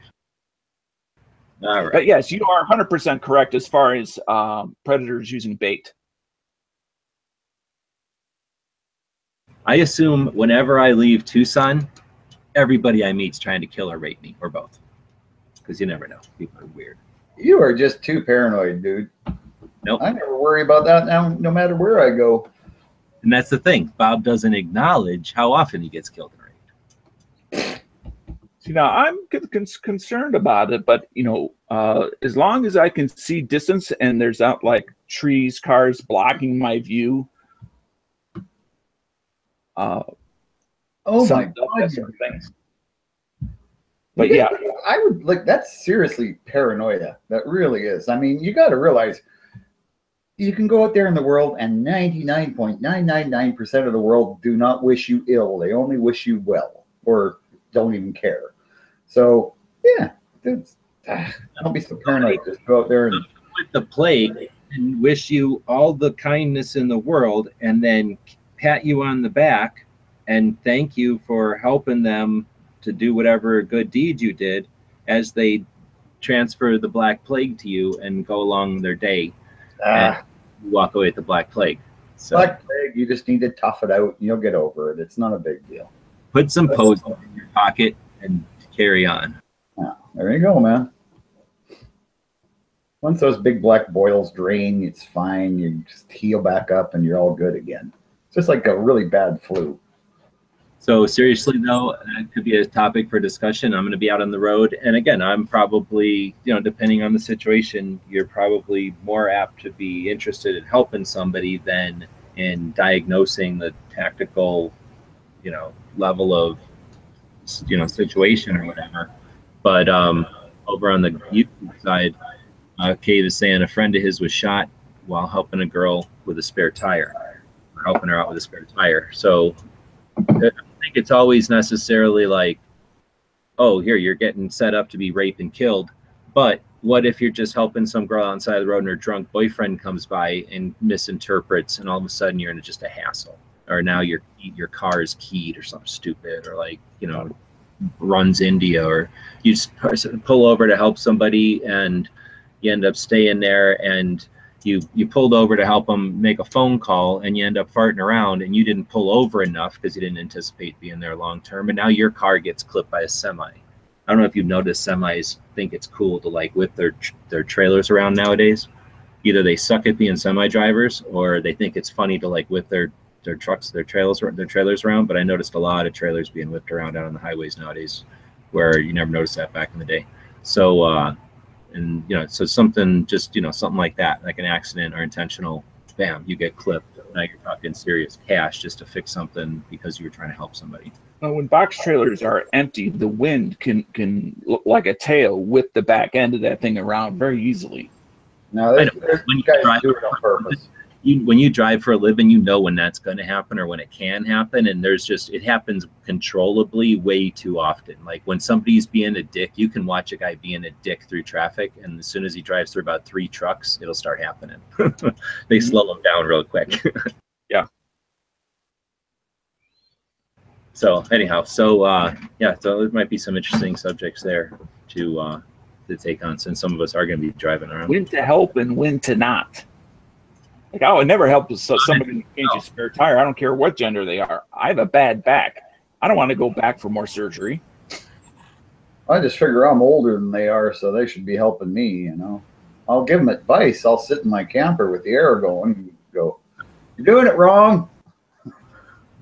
All right. But yes, you are 100% correct as far as predators using bait. I assume whenever I leave Tucson, everybody I meet's trying to kill or rape me, or both. Because you never know. People are weird. You are just too paranoid, dude. Nope. I never worry about that now, no matter where I go. And that's the thing. Bob doesn't acknowledge how often he gets killed and raped. See, now I'm concerned about it, but you know, as long as I can see distance and there's not like trees, cars blocking my view. Oh my God! That sort of thing. But yeah, I would like that's seriously paranoia. That really is. I mean, you got to realize you can go out there in the world and 99.999% of the world do not wish you ill. They only wish you well or don't even care. So yeah, don't be so paranoid. Just go out there and with the plague and wish you all the kindness in the world, and then pat you on the back and thank you for helping them to do whatever good deed you did as they transfer the Black Plague to you and go along their day and walk away with the Black Plague. So Black Plague, you just need to tough it out and you'll get over it. It's not a big deal. Put some Post in your pocket and carry on. Yeah, there you go, man. Once those big black boils drain, it's fine. You just heal back up and you're all good again. It's just like a really bad flu. So seriously, though, that could be a topic for discussion. I'm going to be out on the road. And again, I'm probably, you know, depending on the situation, you're probably more apt to be interested in helping somebody than in diagnosing the tactical, you know, level of, you know, situation or whatever. But over on the YouTube side, Kate is saying a friend of his was shot while helping a girl with a spare tire, or helping her out with a spare tire. So I think it's always necessarily like, oh, here, you're getting set up to be raped and killed. But what if you're just helping some girl on the side of the road and her drunk boyfriend comes by and misinterprets, and all of a sudden you're in just a hassle? Or now your car is keyed or something stupid, or like, you know, runs India, or you just pull over to help somebody and you end up staying there, and you pulled over to help them make a phone call, and you end up farting around, and you didn't pull over enough because you didn't anticipate being there long term, and now your car gets clipped by a semi. I don't know if you've noticed, semis think it's cool to like whip their trailers around nowadays. Either they suck at being semi drivers, or they think it's funny to like whip their their trucks, their trailers around. But I noticed a lot of trailers being whipped around out on the highways nowadays, where you never noticed that back in the day. So, and so something just something like that, like an accident or intentional, bam, you get clipped. Now you're talking serious cash just to fix something because you were trying to help somebody. When box trailers are empty, the wind can look like a tail whip the back end of that thing around very easily. Now, there's guys do it on purpose. When you drive for a living, you know when that's going to happen or when it can happen, and it happens controllably way too often. Like when somebody's being a dick, you can watch a guy being a dick through traffic, and as soon as he drives through about 3 trucks, it'll start happening. They slow him down real quick. Yeah. So anyhow, so there might be some interesting subjects there to take on, since some of us are going to be driving around. When to help and when to not. Like, I would never help somebody change a spare tire. I don't care what gender they are. I have a bad back. I don't want to go back for more surgery. I just figure I'm older than they are, so they should be helping me, I'll give them advice. I'll sit in my camper with the air going and go, "You're doing it wrong."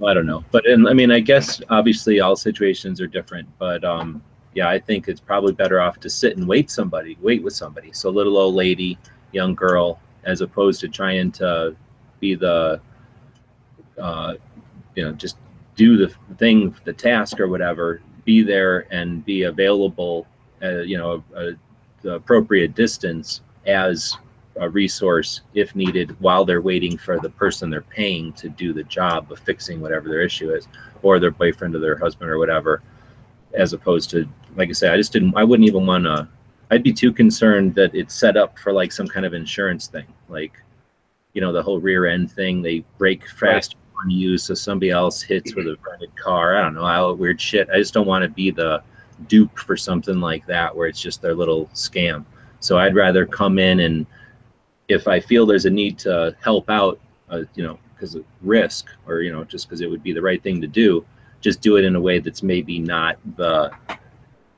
Well, I don't know. But I guess obviously all situations are different. But I think it's probably better off to sit and wait with somebody. So little old lady, young girl, as opposed to trying to be the, just do the thing, the task or whatever, be there and be available, the appropriate distance as a resource if needed while they're waiting for the person they're paying to do the job of fixing whatever their issue is, or their boyfriend or their husband or whatever, as opposed to, like I said, I wouldn't even want to, I'd be too concerned that it's set up for like some kind of insurance thing, like, the whole rear end thing. They brake faster on you, so somebody else hits with a rented car. I don't know, all weird shit. I just don't want to be the dupe for something like that where it's just their little scam. So I'd rather come in, and if I feel there's a need to help out, because of risk or, just because it would be the right thing to do, just do it in a way that's maybe not the,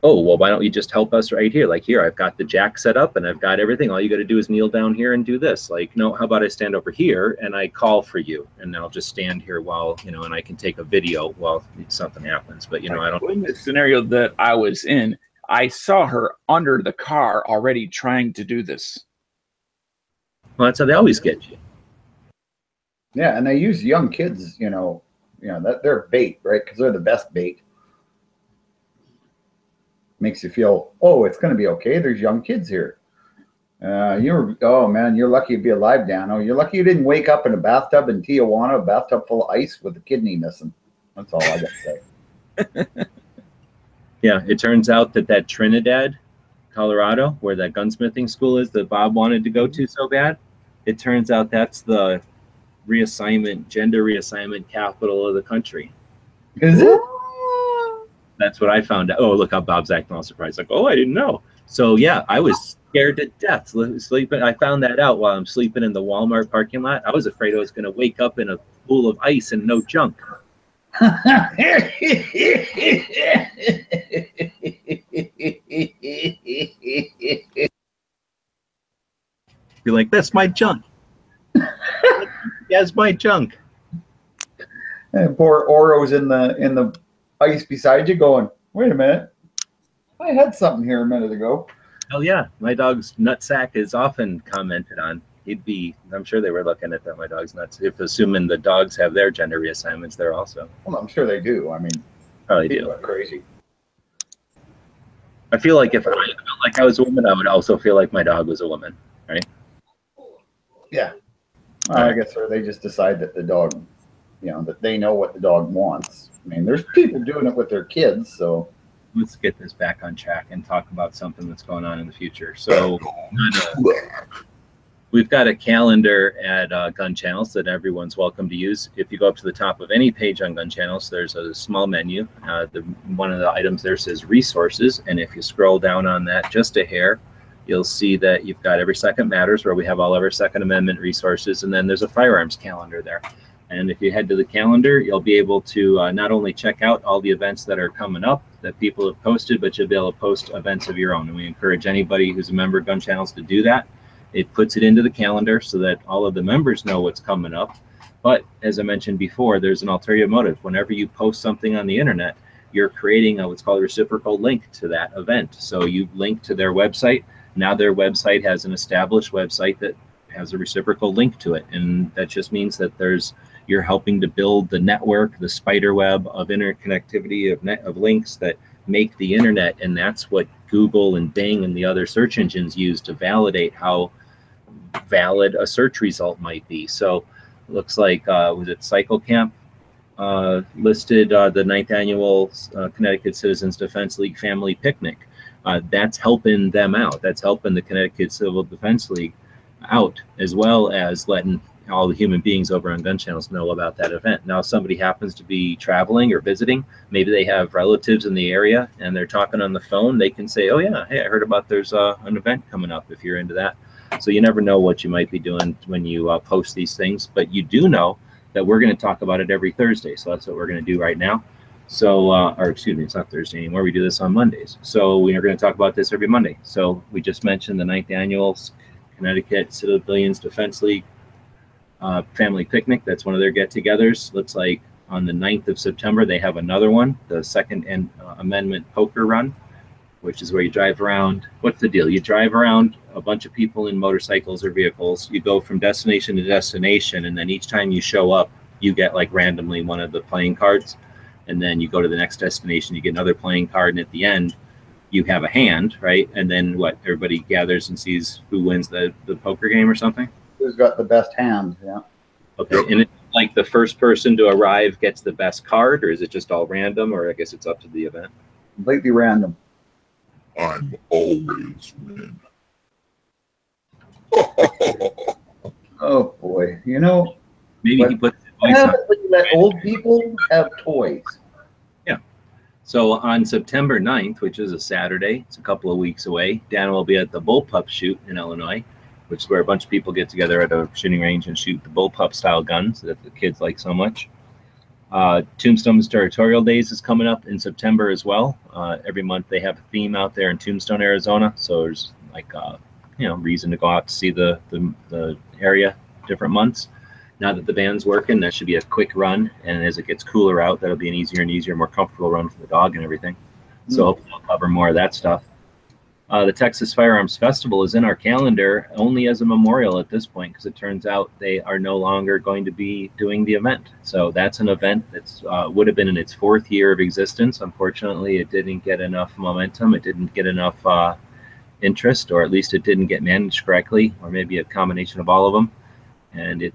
oh, well, why don't you just help us right here? Like, here, I've got the jack set up and I've got everything. All you got to do is kneel down here and do this. Like, no, how about I stand over here and I call for you, and I'll just stand here while, and I can take a video while something happens. But, I don't. In the scenario that I was in, I saw her under the car already trying to do this. Well, that's how they always get you. Yeah, and they use young kids, that they're bait, right? Because they're the best bait. Makes you feel, oh, it's going to be okay. There's young kids here. Oh man, you're lucky to be alive, Dano. You're lucky you didn't wake up in a bathtub in Tijuana, a bathtub full of ice with a kidney missing. That's all I got to say. Yeah, it turns out that Trinidad, Colorado, where that gunsmithing school is that Bob wanted to go to so bad, it turns out that's the gender reassignment capital of the country. Is it? That's what I found out. Oh, look how Bob's acting all surprised. Like, oh, I didn't know. So yeah, I was scared to death sleeping. I found that out while I'm sleeping in the Walmart parking lot. I was afraid I was going to wake up in a pool of ice and no junk. You're like, that's my junk. That's my junk. And poor Oro's in the ice beside you going, wait a minute, I had something here a minute ago. Oh yeah, my dog's nutsack is often commented on. I'm sure they were looking at that, my dog's nuts, if assuming the dogs have their gender reassignments there also. Well, I'm sure they do. I mean, probably do. Crazy. I feel like if I felt like I was a woman, I would also feel like my dog was a woman, right? Yeah. I guess they just decide that the dog, that they know what the dog wants. I mean, there's people doing it with their kids, so. Let's get this back on track and talk about something that's going on in the future. So we've got a calendar at Gun Channels that everyone's welcome to use. If you go up to the top of any page on Gun Channels, there's a small menu. One of the items there says resources, and if you scroll down on that just a hair, you'll see that you've got Every Second Matters, where we have all of our Second Amendment resources, and then there's a firearms calendar there. And if you head to the calendar, you'll be able to not only check out all the events that are coming up that people have posted, but you'll be able to post events of your own. And we encourage anybody who's a member of Gun Channels to do that. It puts it into the calendar so that all of the members know what's coming up. But as I mentioned before, there's an ulterior motive. Whenever you post something on the internet, you're creating what's called a reciprocal link to that event. So you link to their website. Now their website has an established website that has a reciprocal link to it. And that just means that you're helping to build the network, the spider web of interconnectivity of links that make the internet. And that's what Google and Bing and the other search engines use to validate how valid a search result might be. So it looks like, was it CycleCamp listed the 9th annual Connecticut Citizens Defense League Family Picnic. That's helping them out. That's helping the Connecticut Civil Defense League out, as well as letting all the human beings over on Gun Channels know about that event. Now, if somebody happens to be traveling or visiting, maybe they have relatives in the area and they're talking on the phone, they can say, oh yeah, hey, I heard about there's an event coming up if you're into that. So you never know what you might be doing when you post these things, but you do know that we're going to talk about it every Thursday. So that's what we're going to do right now. So, or excuse me, it's not Thursday anymore. We do this on Mondays. So we are going to talk about this every Monday. So we just mentioned the 9th annual Connecticut Civilians Defense League Family Picnic. That's one of their get-togethers. Looks like on the 9th of September, they have another one, the Second Amendment Poker Run, which is where you drive around. What's the deal? You drive around a bunch of people in motorcycles or vehicles. You go from destination to destination, and then each time you show up, you get like randomly one of the playing cards. And then you go to the next destination, you get another playing card, and at the end, you have a hand, right? And then what? Everybody gathers and sees who wins the poker game or something? Who's got the best hand? Yeah. Okay, and it's like the first person to arrive gets the best card, or is it just all random, or I guess it's up to the event? Completely random. I'm always win. Oh boy, you know, Maybe What? he puts his what voice on. happens when you let old people have toys? So on September 9th, which is a Saturday, it's a couple of weeks away, Dan will be at the Bullpup Shoot in Illinois, which is where a bunch of people get together at a shooting range and shoot the bullpup style guns that the kids like so much. Tombstone's Territorial Days is coming up in September as well. Every month they have a theme out there in Tombstone, Arizona. So there's like, reason to go out to see the area different months. Now that the band's working, that should be a quick run. And as it gets cooler out, that'll be an easier and easier, more comfortable run for the dog and everything. So hopefully I'll cover more of that stuff. The Texas Firearms Festival is in our calendar only as a memorial at this point, because it turns out they are no longer going to be doing the event. So that's an event that's would have been in its 4th year of existence. Unfortunately, it didn't get enough momentum. It didn't get enough interest, or at least it didn't get managed correctly, or maybe a combination of all of them. And it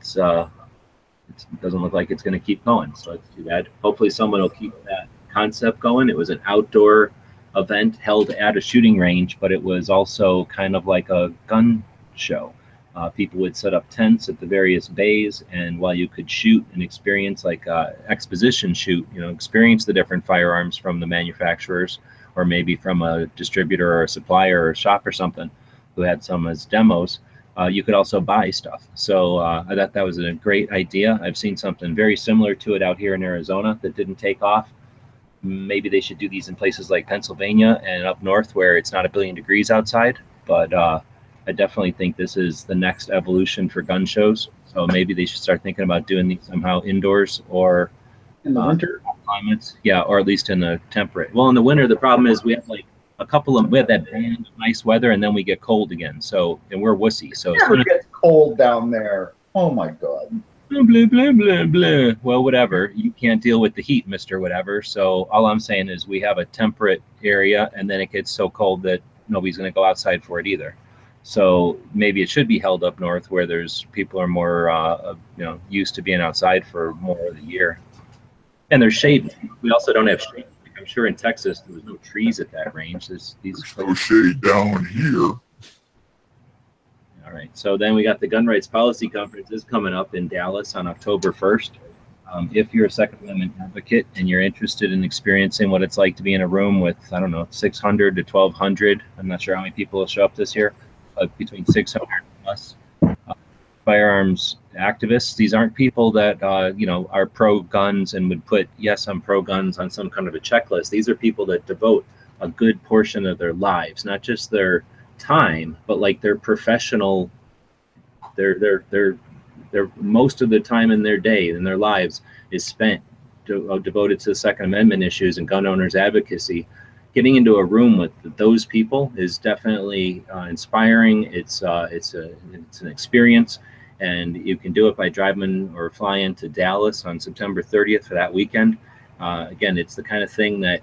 doesn't look like it's going to keep going. So it's too bad. Hopefully someone will keep that concept going. It was an outdoor event held at a shooting range, but it was also kind of like a gun show. People would set up tents at the various bays, and while you could shoot and experience like exposition shoot, experience the different firearms from the manufacturers, or maybe from a distributor or a supplier or a shop or something who had some as demos, you could also buy stuff. So I thought that was a great idea. I've seen something very similar to it out here in Arizona that didn't take off. Maybe they should do these in places like Pennsylvania and up north where it's not 1,000,000,000 degrees outside. But I definitely think this is the next evolution for gun shows. So maybe they should start thinking about doing these somehow indoors or In the winter? climates. Yeah, or at least in the temperate. Well, in the winter, the problem is we have like we have that band of nice weather, and then we get cold again. So, and we're wussy. So It never gets cold down there. Oh my God. blah, blah, blah, blah. Well, whatever. You can't deal with the heat, Mr. Whatever. So all I'm saying is we have a temperate area, and then it gets so cold that nobody's going to go outside for it either. So maybe it should be held up north where people are more, used to being outside for more of the year. And there's shade. We also don't have shade. I'm sure in Texas there was no trees at that range. There's no shade down here. All right. So then we got the Gun Rights Policy Conference is coming up in Dallas on October 1st. If you're a Second Amendment advocate and you're interested in experiencing what it's like to be in a room with, 600 to 1,200, I'm not sure how many people will show up this year, but between 600 plus firearms activists. These aren't people that, are pro-guns and would put, yes, I'm pro-guns on some kind of a checklist. These are people that devote a good portion of their lives, not just their time, but like their professional, their most of the time in their day, in their lives, is spent devoted to the Second Amendment issues and gun owners advocacy. Getting into a room with those people is definitely inspiring. It's an experience, and you can do it by driving or flying to Dallas on September 30th for that weekend. Again, it's the kind of thing that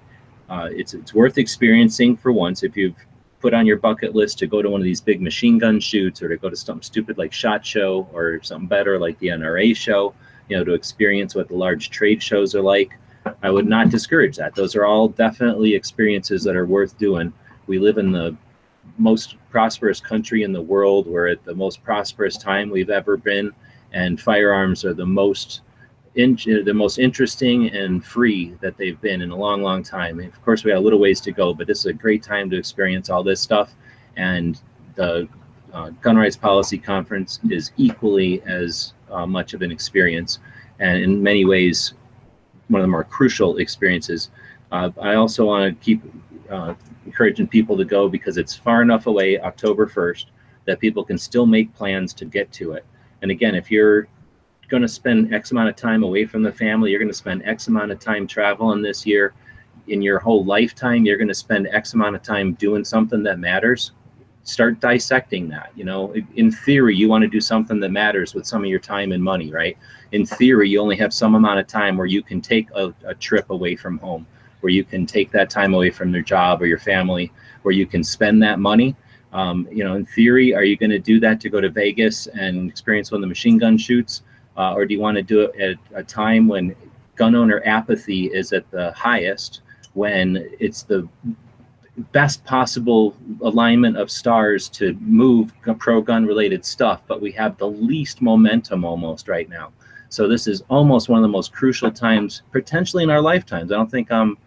it's worth experiencing for once. If you've put on your bucket list to go to one of these big machine gun shoots, or to go to something stupid like SHOT Show, or something better like the NRA show, to experience what the large trade shows are like, I would not discourage that. Those are all definitely experiences that are worth doing. We live in the most prosperous country in the world. We're at the most prosperous time we've ever been, and firearms are the most interesting and free that they've been in a long, long time. And of course, we got a little ways to go, but this is a great time to experience all this stuff. And the Gun Rights Policy Conference is equally as much of an experience, and in many ways, one of the more crucial experiences. I also want to keep encouraging people to go, because it's far enough away, October 1st, that people can still make plans to get to it. And again, if you're going to spend X amount of time away from the family, you're going to spend X amount of time traveling this year. In your whole lifetime, you're going to spend X amount of time doing something that matters. Start dissecting that. In theory, you want to do something that matters with some of your time and money, right? In theory, you only have some amount of time where you can take a trip away from home, where you can take that time away from your job or your family, where you can spend that money. In theory, are you going to do that to go to Vegas and experience one of the machine gun shoots? Or do you want to do it at a time when gun owner apathy is at the highest, when it's the best possible alignment of stars to move pro-gun related stuff, but we have the least momentum almost right now? So this is almost one of the most crucial times potentially in our lifetimes. I don't think I'm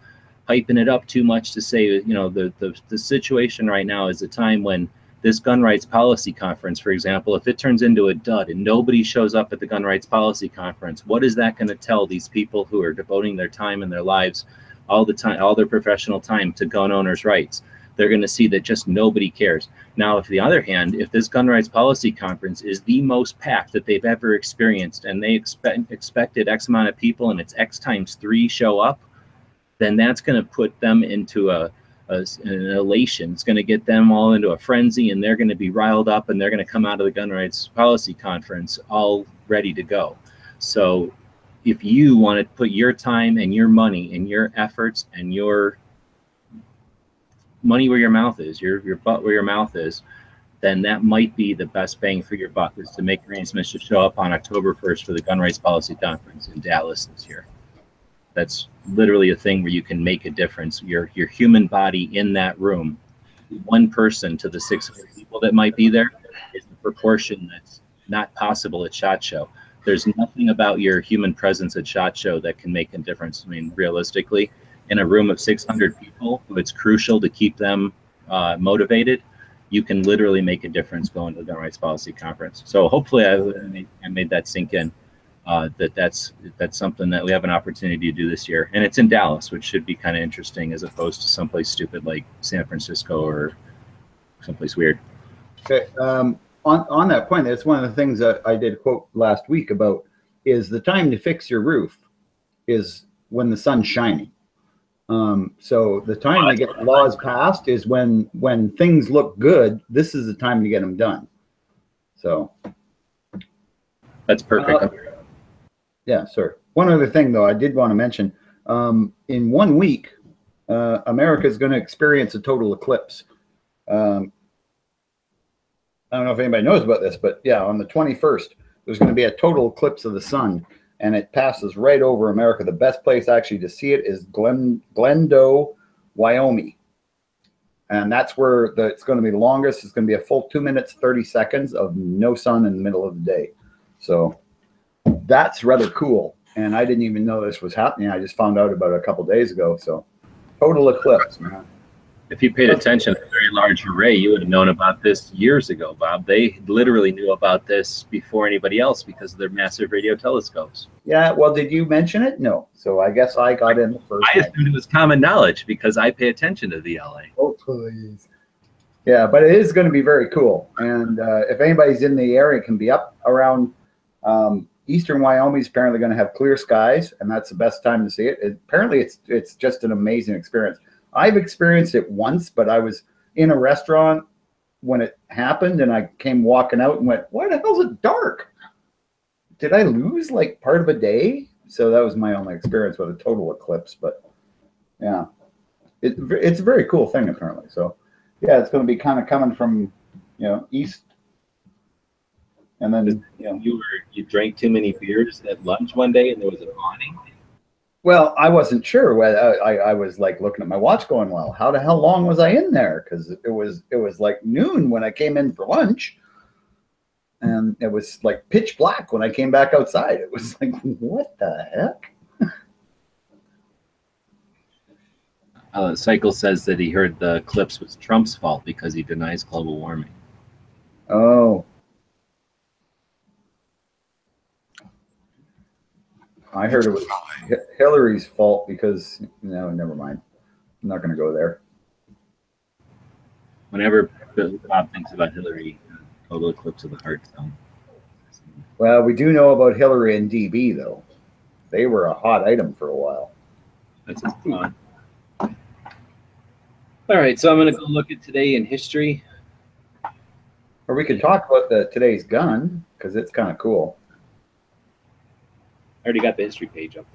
hyping it up too much to say, the situation right now is a time when this Gun Rights Policy Conference, for example, if it turns into a dud and nobody shows up at the Gun Rights Policy Conference, what is that going to tell these people who are devoting their time and their lives, all the time, all their professional time, to gun owners' rights? They're going to see that just nobody cares. Now, if the other hand, if this Gun Rights Policy Conference is the most packed that they've ever experienced, and they expected X amount of people and it's X times 3 show up, then that's going to put them into an elation. It's going to get them all into a frenzy, and they're going to be riled up, and they're going to come out of the Gun Rights Policy Conference all ready to go. So if you want to put your time and your money and your efforts and your money where your mouth is, your butt where your mouth is, then that might be the best bang for your buck, is to make arrangements to show up on October 1st for the Gun Rights Policy Conference in Dallas this year. That's literally a thing where you can make a difference. Your human body in that room, one person to the 600 people that might be there, is a proportion that's not possible at SHOT Show. There's nothing about your human presence at SHOT Show that can make a difference. I mean, realistically, in a room of 600 people, it's crucial to keep them motivated. You can literally make a difference going to the Gun Rights Policy Conference. So hopefully I made that sink in. That's something that we have an opportunity to do this year, and it's in Dallas, which should be kind of interesting, as opposed to someplace stupid like San Francisco or someplace weird. Okay, on that point, that's one of the things that I did quote last week about, is the time to fix your roof is when the sun's shining. So the time to get laws passed is when things look good. This is the time to get them done. So that's perfect. Yeah, sir. One other thing, though, I did want to mention, in 1 week, America is going to experience a total eclipse. I don't know if anybody knows about this, but yeah, on the 21st, there's going to be a total eclipse of the sun, and it passes right over America. The best place actually to see it is Glendo, Wyoming. And that's where it's going to be the longest. It's going to be a full 2 minutes, 30 seconds of no sun in the middle of the day. So that's rather cool. And I didn't even know this was happening. I just found out about it a couple days ago. So total eclipse, man. If you paid attention to the Very Large Array, you would have known about this years ago, Bob. They literally knew about this before anybody else because of their massive radio telescopes. Yeah, well, did you mention it? No. So I guess I got in the first. I assumed it was common knowledge because I pay attention to the LA. Oh, please. Yeah, but it is going to be very cool. And if anybody's in the area, it can be up around Eastern Wyoming is apparently going to have clear skies, and that's the best time to see it. Apparently, it's just an amazing experience. I've experienced it once, but I was in a restaurant when it happened, and I came walking out and went, "Why the hell is it dark? Did I lose like part of a day?" So that was my only experience with a total eclipse. But yeah, it's a very cool thing apparently. So yeah, it's going to be kind of coming from east. And then you drank too many beers at lunch one day, and there was an awning. Well, I wasn't sure. I was like looking at my watch, going, "Well, how the hell long was I in there?" Because it was like noon when I came in for lunch, and it was like pitch black when I came back outside. It was like, what the heck? Cycle says that he heard the eclipse was Trump's fault because he denies global warming. Oh. I heard it was Hillary's fault because, never mind. I'm not going to go there. Whenever Bob thinks about Hillary, total eclipse of the heart zone. Well, we do know about Hillary and DB, though. They were a hot item for a while. That's just fun. All right, so I'm going to go look at today in history. Or we could talk about today's gun, because it's kind of cool. I already got the history page up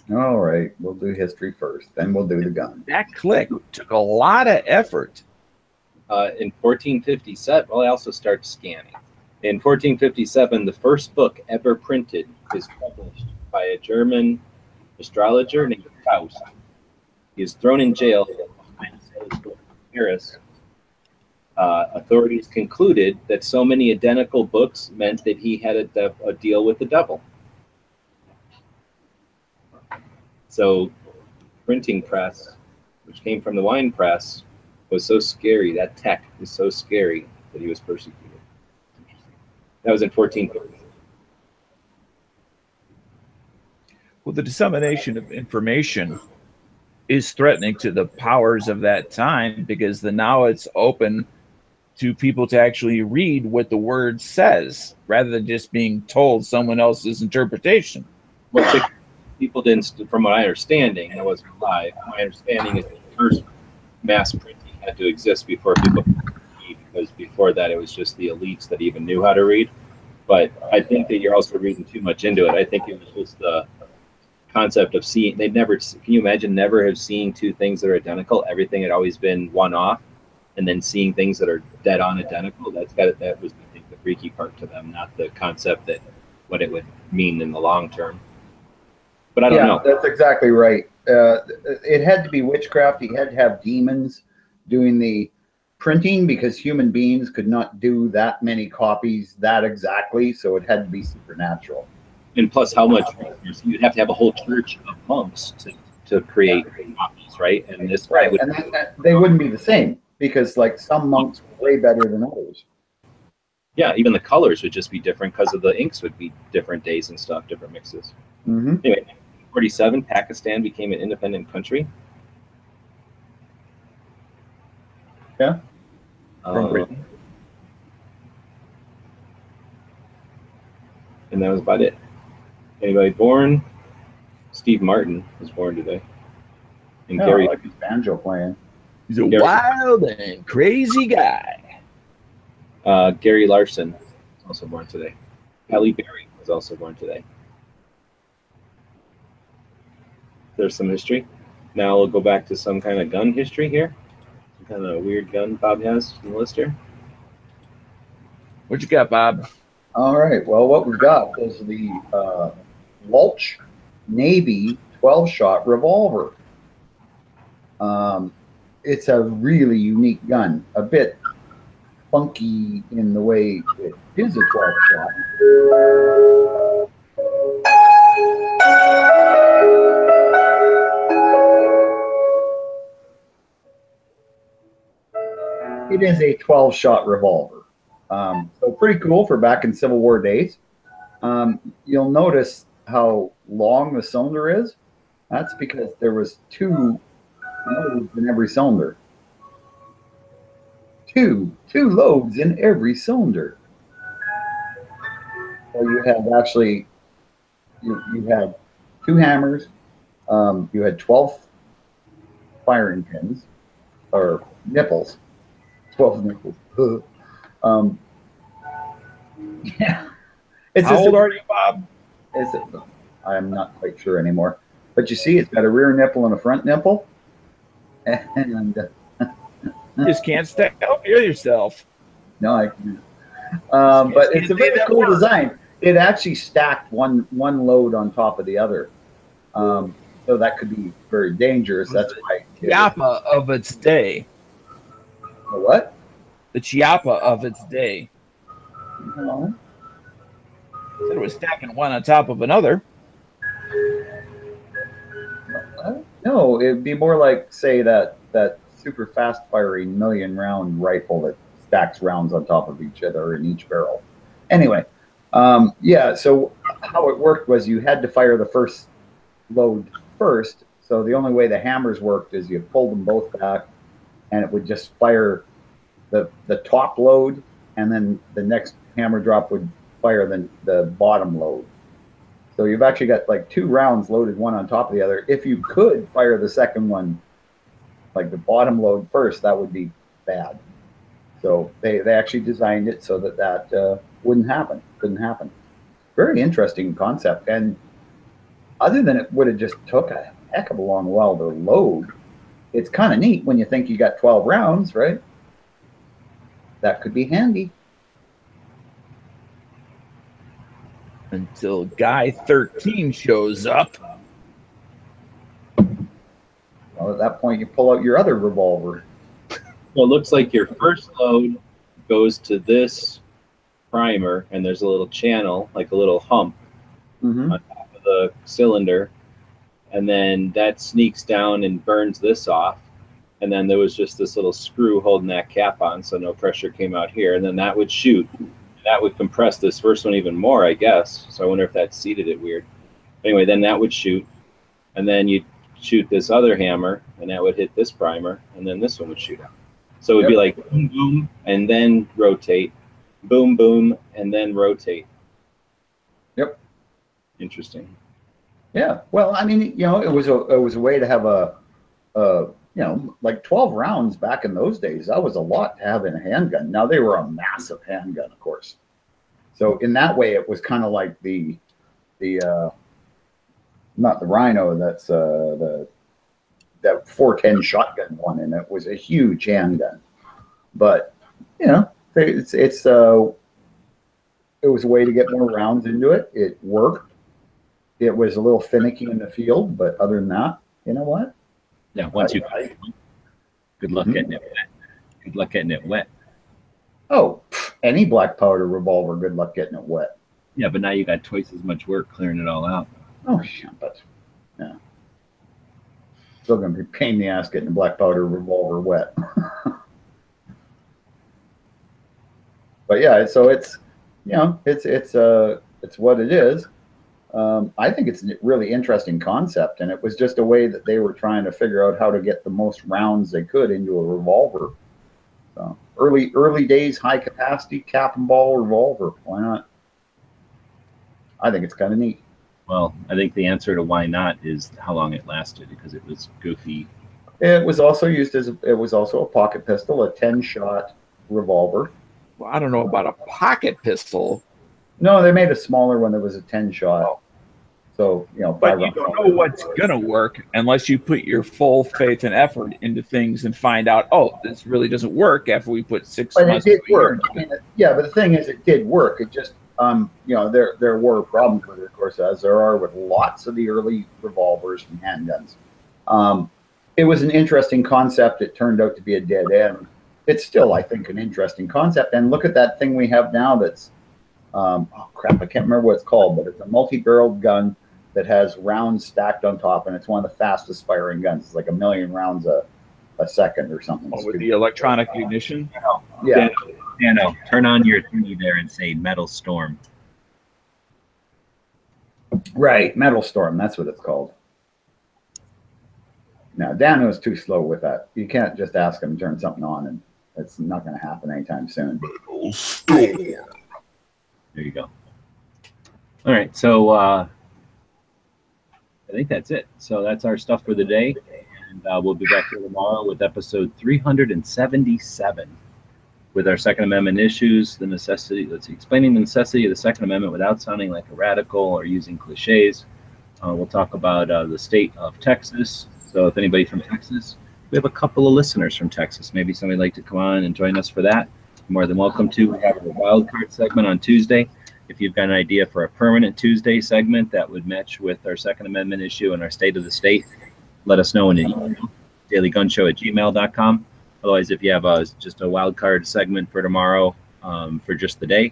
there. All right, we'll do history first, then we'll do the gun. That click took a lot of effort. In 1457, well, I also start scanning. In 1457, the first book ever printed is published by a German astrologer named Faust. He is thrown in jail in Paris. Authorities concluded that so many identical books meant that he had a deal with the devil. So, printing press, which came from the wine press, was so scary. That tech was so scary that he was persecuted. That was in 1450. Well, the dissemination of information is threatening to the powers of that time because now it's open to people to actually read what the word says rather than just being told someone else's interpretation. Well, people didn't, from my understanding, I wasn't alive, my understanding is that the first mass printing had to exist before people could read, because before that it was just the elites that even knew how to read. But I think that you're also reading too much into it. I think it was just the concept of seeing, they'd never, can you imagine never have seen two things that are identical? Everything had always been one off, and then seeing things that are dead on identical, that was, I think, the freaky part to them, not the concept that what it would mean in the long term. But I don't know. That's exactly right. It had to be witchcraft. He had to have demons doing the printing because human beings could not do that many copies that exactly. So it had to be supernatural. And plus, how much you'd have to have a whole church of monks to create copies, right? And this right, and they wouldn't be the same because like some monks were way better than others. Yeah, even the colors would just be different because of the inks would be different days and stuff, different mixes. Mm-hmm. Anyway, 1947, Pakistan became an independent country. Yeah. And that was about it. Anybody born? Steve Martin was born today. And Gary, I like his banjo playing. He's a wild and crazy guy. Gary Larson was also born today. Halle Berry was also born today. There's some history. Now we'll go back to some kind of gun history here. Some kind of weird gun Bob has in the list here. What you got, Bob? All right. Well, what we got is the Walsh Navy 12-shot revolver. It's a really unique gun. A bit funky in the way it is a 12-shot. It is a 12-shot revolver. So pretty cool for back in Civil War days. You'll notice how long the cylinder is. That's because there was 2 loads in every cylinder. Two loads in every cylinder. So you had actually, you had 2 hammers. You had 12 firing pins or nipples. 12 nipples. Yeah. How old are you, Bob? I'm not quite sure anymore. But you see, it's got a rear nipple and a front nipple. And You just can't stay up here yourself. no, I can't. But it's a very cool design. It actually stacked one load on top of the other. So that could be very dangerous. That's why. Chiappa of its day. The what? The Chiappa of its day. No. Said it was stacking one on top of another. No, it'd be more like, say, that super fast firing 1,000,000-round rifle that stacks rounds on top of each other in each barrel. Anyway, yeah, so how it worked was you had to fire the first load first. So the only way the hammers worked is you pulled them both back and it would just fire the top load, and then the next hammer drop would fire the bottom load. So you've actually got like 2 rounds loaded one on top of the other. If you could fire the second one, like the bottom load first, that would be bad. So they actually designed it so that wouldn't happen. Couldn't happen. Very interesting concept. And other than it would have just took a heck of a long while to load, it's kind of neat when you think you got 12 rounds, right? That could be handy. Until Guy 13 shows up. Well, at that point, you pull out your other revolver. Well, it looks like your first load goes to this primer, and there's a little channel, like a little hump Mm-hmm. on top of the cylinder, and then that sneaks down and burns this off. And then there was just this little screw holding that cap on, so no pressure came out here. And then that would shoot. That would compress this first one even more, I guess. So I wonder if that seated it weird. Anyway, then that would shoot, and then you'd shoot this other hammer, and that would hit this primer, and then this one would shoot out. So it would be like boom, boom, and then rotate, boom, boom, and then rotate. Yep. Interesting. Yeah. Well, I mean, it was a way to have a like 12 rounds back in those days. That was a lot to have in a handgun. Now they were a massive handgun, of course. So in that way, it was kind of like the not the Rhino. That's that 410 shotgun one, and it was a huge handgun. But it was a way to get more rounds into it. It worked. It was a little finicky in the field, but other than that, you know what? Yeah, once you good luck getting it wet. Good luck getting it wet. Oh, any black powder revolver, good luck getting it wet. Yeah, but now you got twice as much work clearing it all out. Oh, yeah, but yeah. Still going to be a pain in the ass getting a black powder revolver wet. But yeah, so it's what it is. I think it's a really interesting concept, and it was just a way that they were trying to figure out how to get the most rounds they could into a revolver. So early days, high capacity cap and ball revolver. Why not? I think it's kind of neat. Well, I think the answer to why not is how long it lasted, because it was goofy. It was also used as a pocket pistol, a 10-shot revolver. Well, I don't know about a pocket pistol. No, they made a smaller one that was a 10-shot. So, But you don't know what's going to work unless you put your full faith and effort into things and find out, oh, this really doesn't work after we put 6 months. But it did work. Yeah, but the thing is, it did work. It just, there were problems with it, of course, as there are with lots of the early revolvers and handguns. It was an interesting concept. It turned out to be a dead end. It's still, I think, an interesting concept. And look at that thing we have now that's, oh crap, I can't remember what it's called, but it's a multi-barreled gun that has rounds stacked on top, and it's one of the fastest firing guns. It's like 1 million rounds a second or something. Oh, with the electronic ignition? Yeah. Dano, turn on your thingy there and say Metal Storm. Right, Metal Storm, that's what it's called. Now, Dano is too slow with that. You can't just ask him to turn something on, and it's not going to happen anytime soon. Metal Storm. There you go. All right, so I think that's it. So that's our stuff for the day, and we'll be back here tomorrow with episode 377 with our Second Amendment issues, the necessity. Let's see, explaining the necessity of the Second Amendment without sounding like a radical or using cliches. We'll talk about the state of Texas. So if anybody from Texas, we have a couple of listeners from Texas. Maybe somebody would like to come on and join us for that. More than welcome to. We have a wild card segment on Tuesday. If you've got an idea for a permanent Tuesday segment that would match with our Second Amendment issue and our state of the state, let us know in an email, dailygunshow@gmail.com. Otherwise, if you have just a wild card segment for tomorrow for just the day,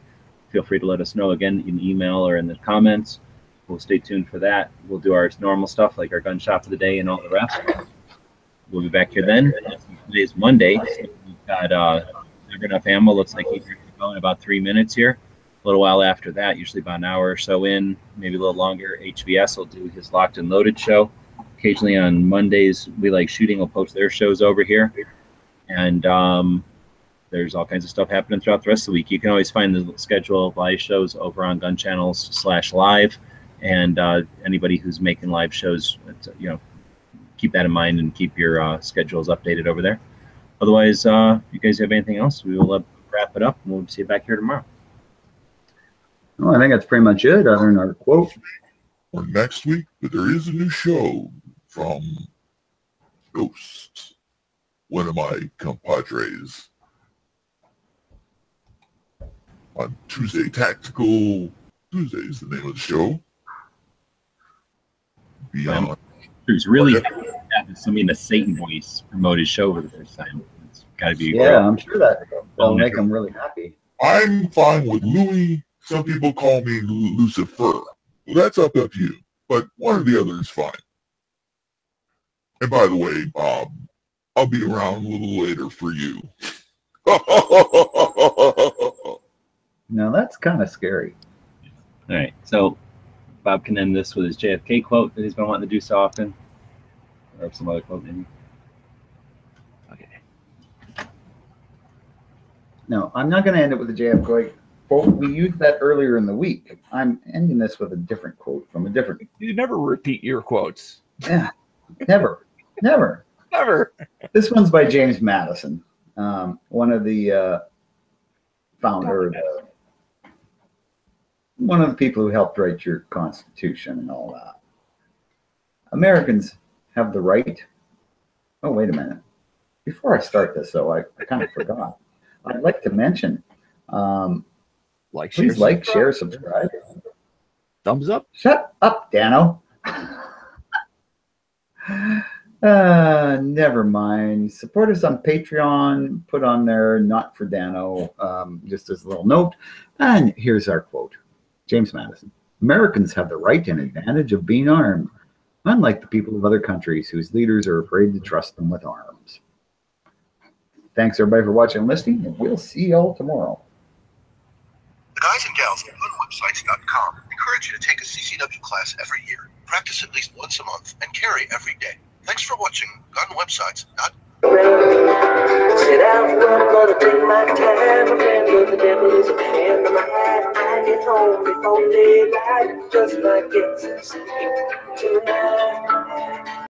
feel free to let us know again in email or in the comments. We'll stay tuned for that. We'll do our normal stuff like our gun shop of the day and all the rest. We'll be back here then. Today's Monday. So we've got Never Enough Ammo. Looks like he's going in about 3 minutes here. A little while after that, usually about an hour or so in, maybe a little longer, HVS will do his Locked and Loaded show. Occasionally on Mondays, We Like Shooting will post their shows over here. And there's all kinds of stuff happening throughout the rest of the week. You can always find the schedule of live shows over on Gun Channels/live. And anybody who's making live shows, keep that in mind and keep your schedules updated over there. Otherwise, if you guys have anything else, we will wrap it up and we'll see you back here tomorrow. Well, I think that's pretty much it, other than our quote. For next week, but there is a new show from Ghosts, one of my compadres, on Tuesday. Tactical Tuesday is the name of the show. Beyond. Who's really having somebody in a Satan voice promote his show for the first time. It's got to be. Yeah, I'm sure that will make him really happy. I'm fine with Louis. Some people call me Lucifer. Well, that's up to you. But one or the other is fine. And by the way, Bob, I'll be around a little later for you. Now that's kind of scary. All right, so Bob can end this with his JFK quote that he's been wanting to do so often, or some other quote maybe. Okay. No, I'm not going to end it with the JFK quote. We used that earlier in the week. I'm ending this with a different quote from a different. You never repeat your quotes. Yeah, never. Never. This one's by James Madison, one of the founder, one of the people who helped write your Constitution and all that. Americans have the right. Oh, wait a minute. Before I start this, though, I kind of forgot. I'd like to mention. Please share, subscribe. Thumbs up. Shut up, Dano. Never mind. Support us on Patreon. Put on there, not for Dano, just as a little note. And here's our quote. James Madison. Americans have the right and advantage of being armed, unlike the people of other countries whose leaders are afraid to trust them with arms. Thanks, everybody, for watching and listening, and we'll see you all tomorrow. The guys and gals at gunwebsites.com encourage you to take a CCW class every year, practice at least once a month, and carry every day. Thanks for watching gunwebsites.com. Sit down, I'm gonna take my time. A friend of the devil is a friend of mine. I get home before daylight, just like it's a sleep tonight.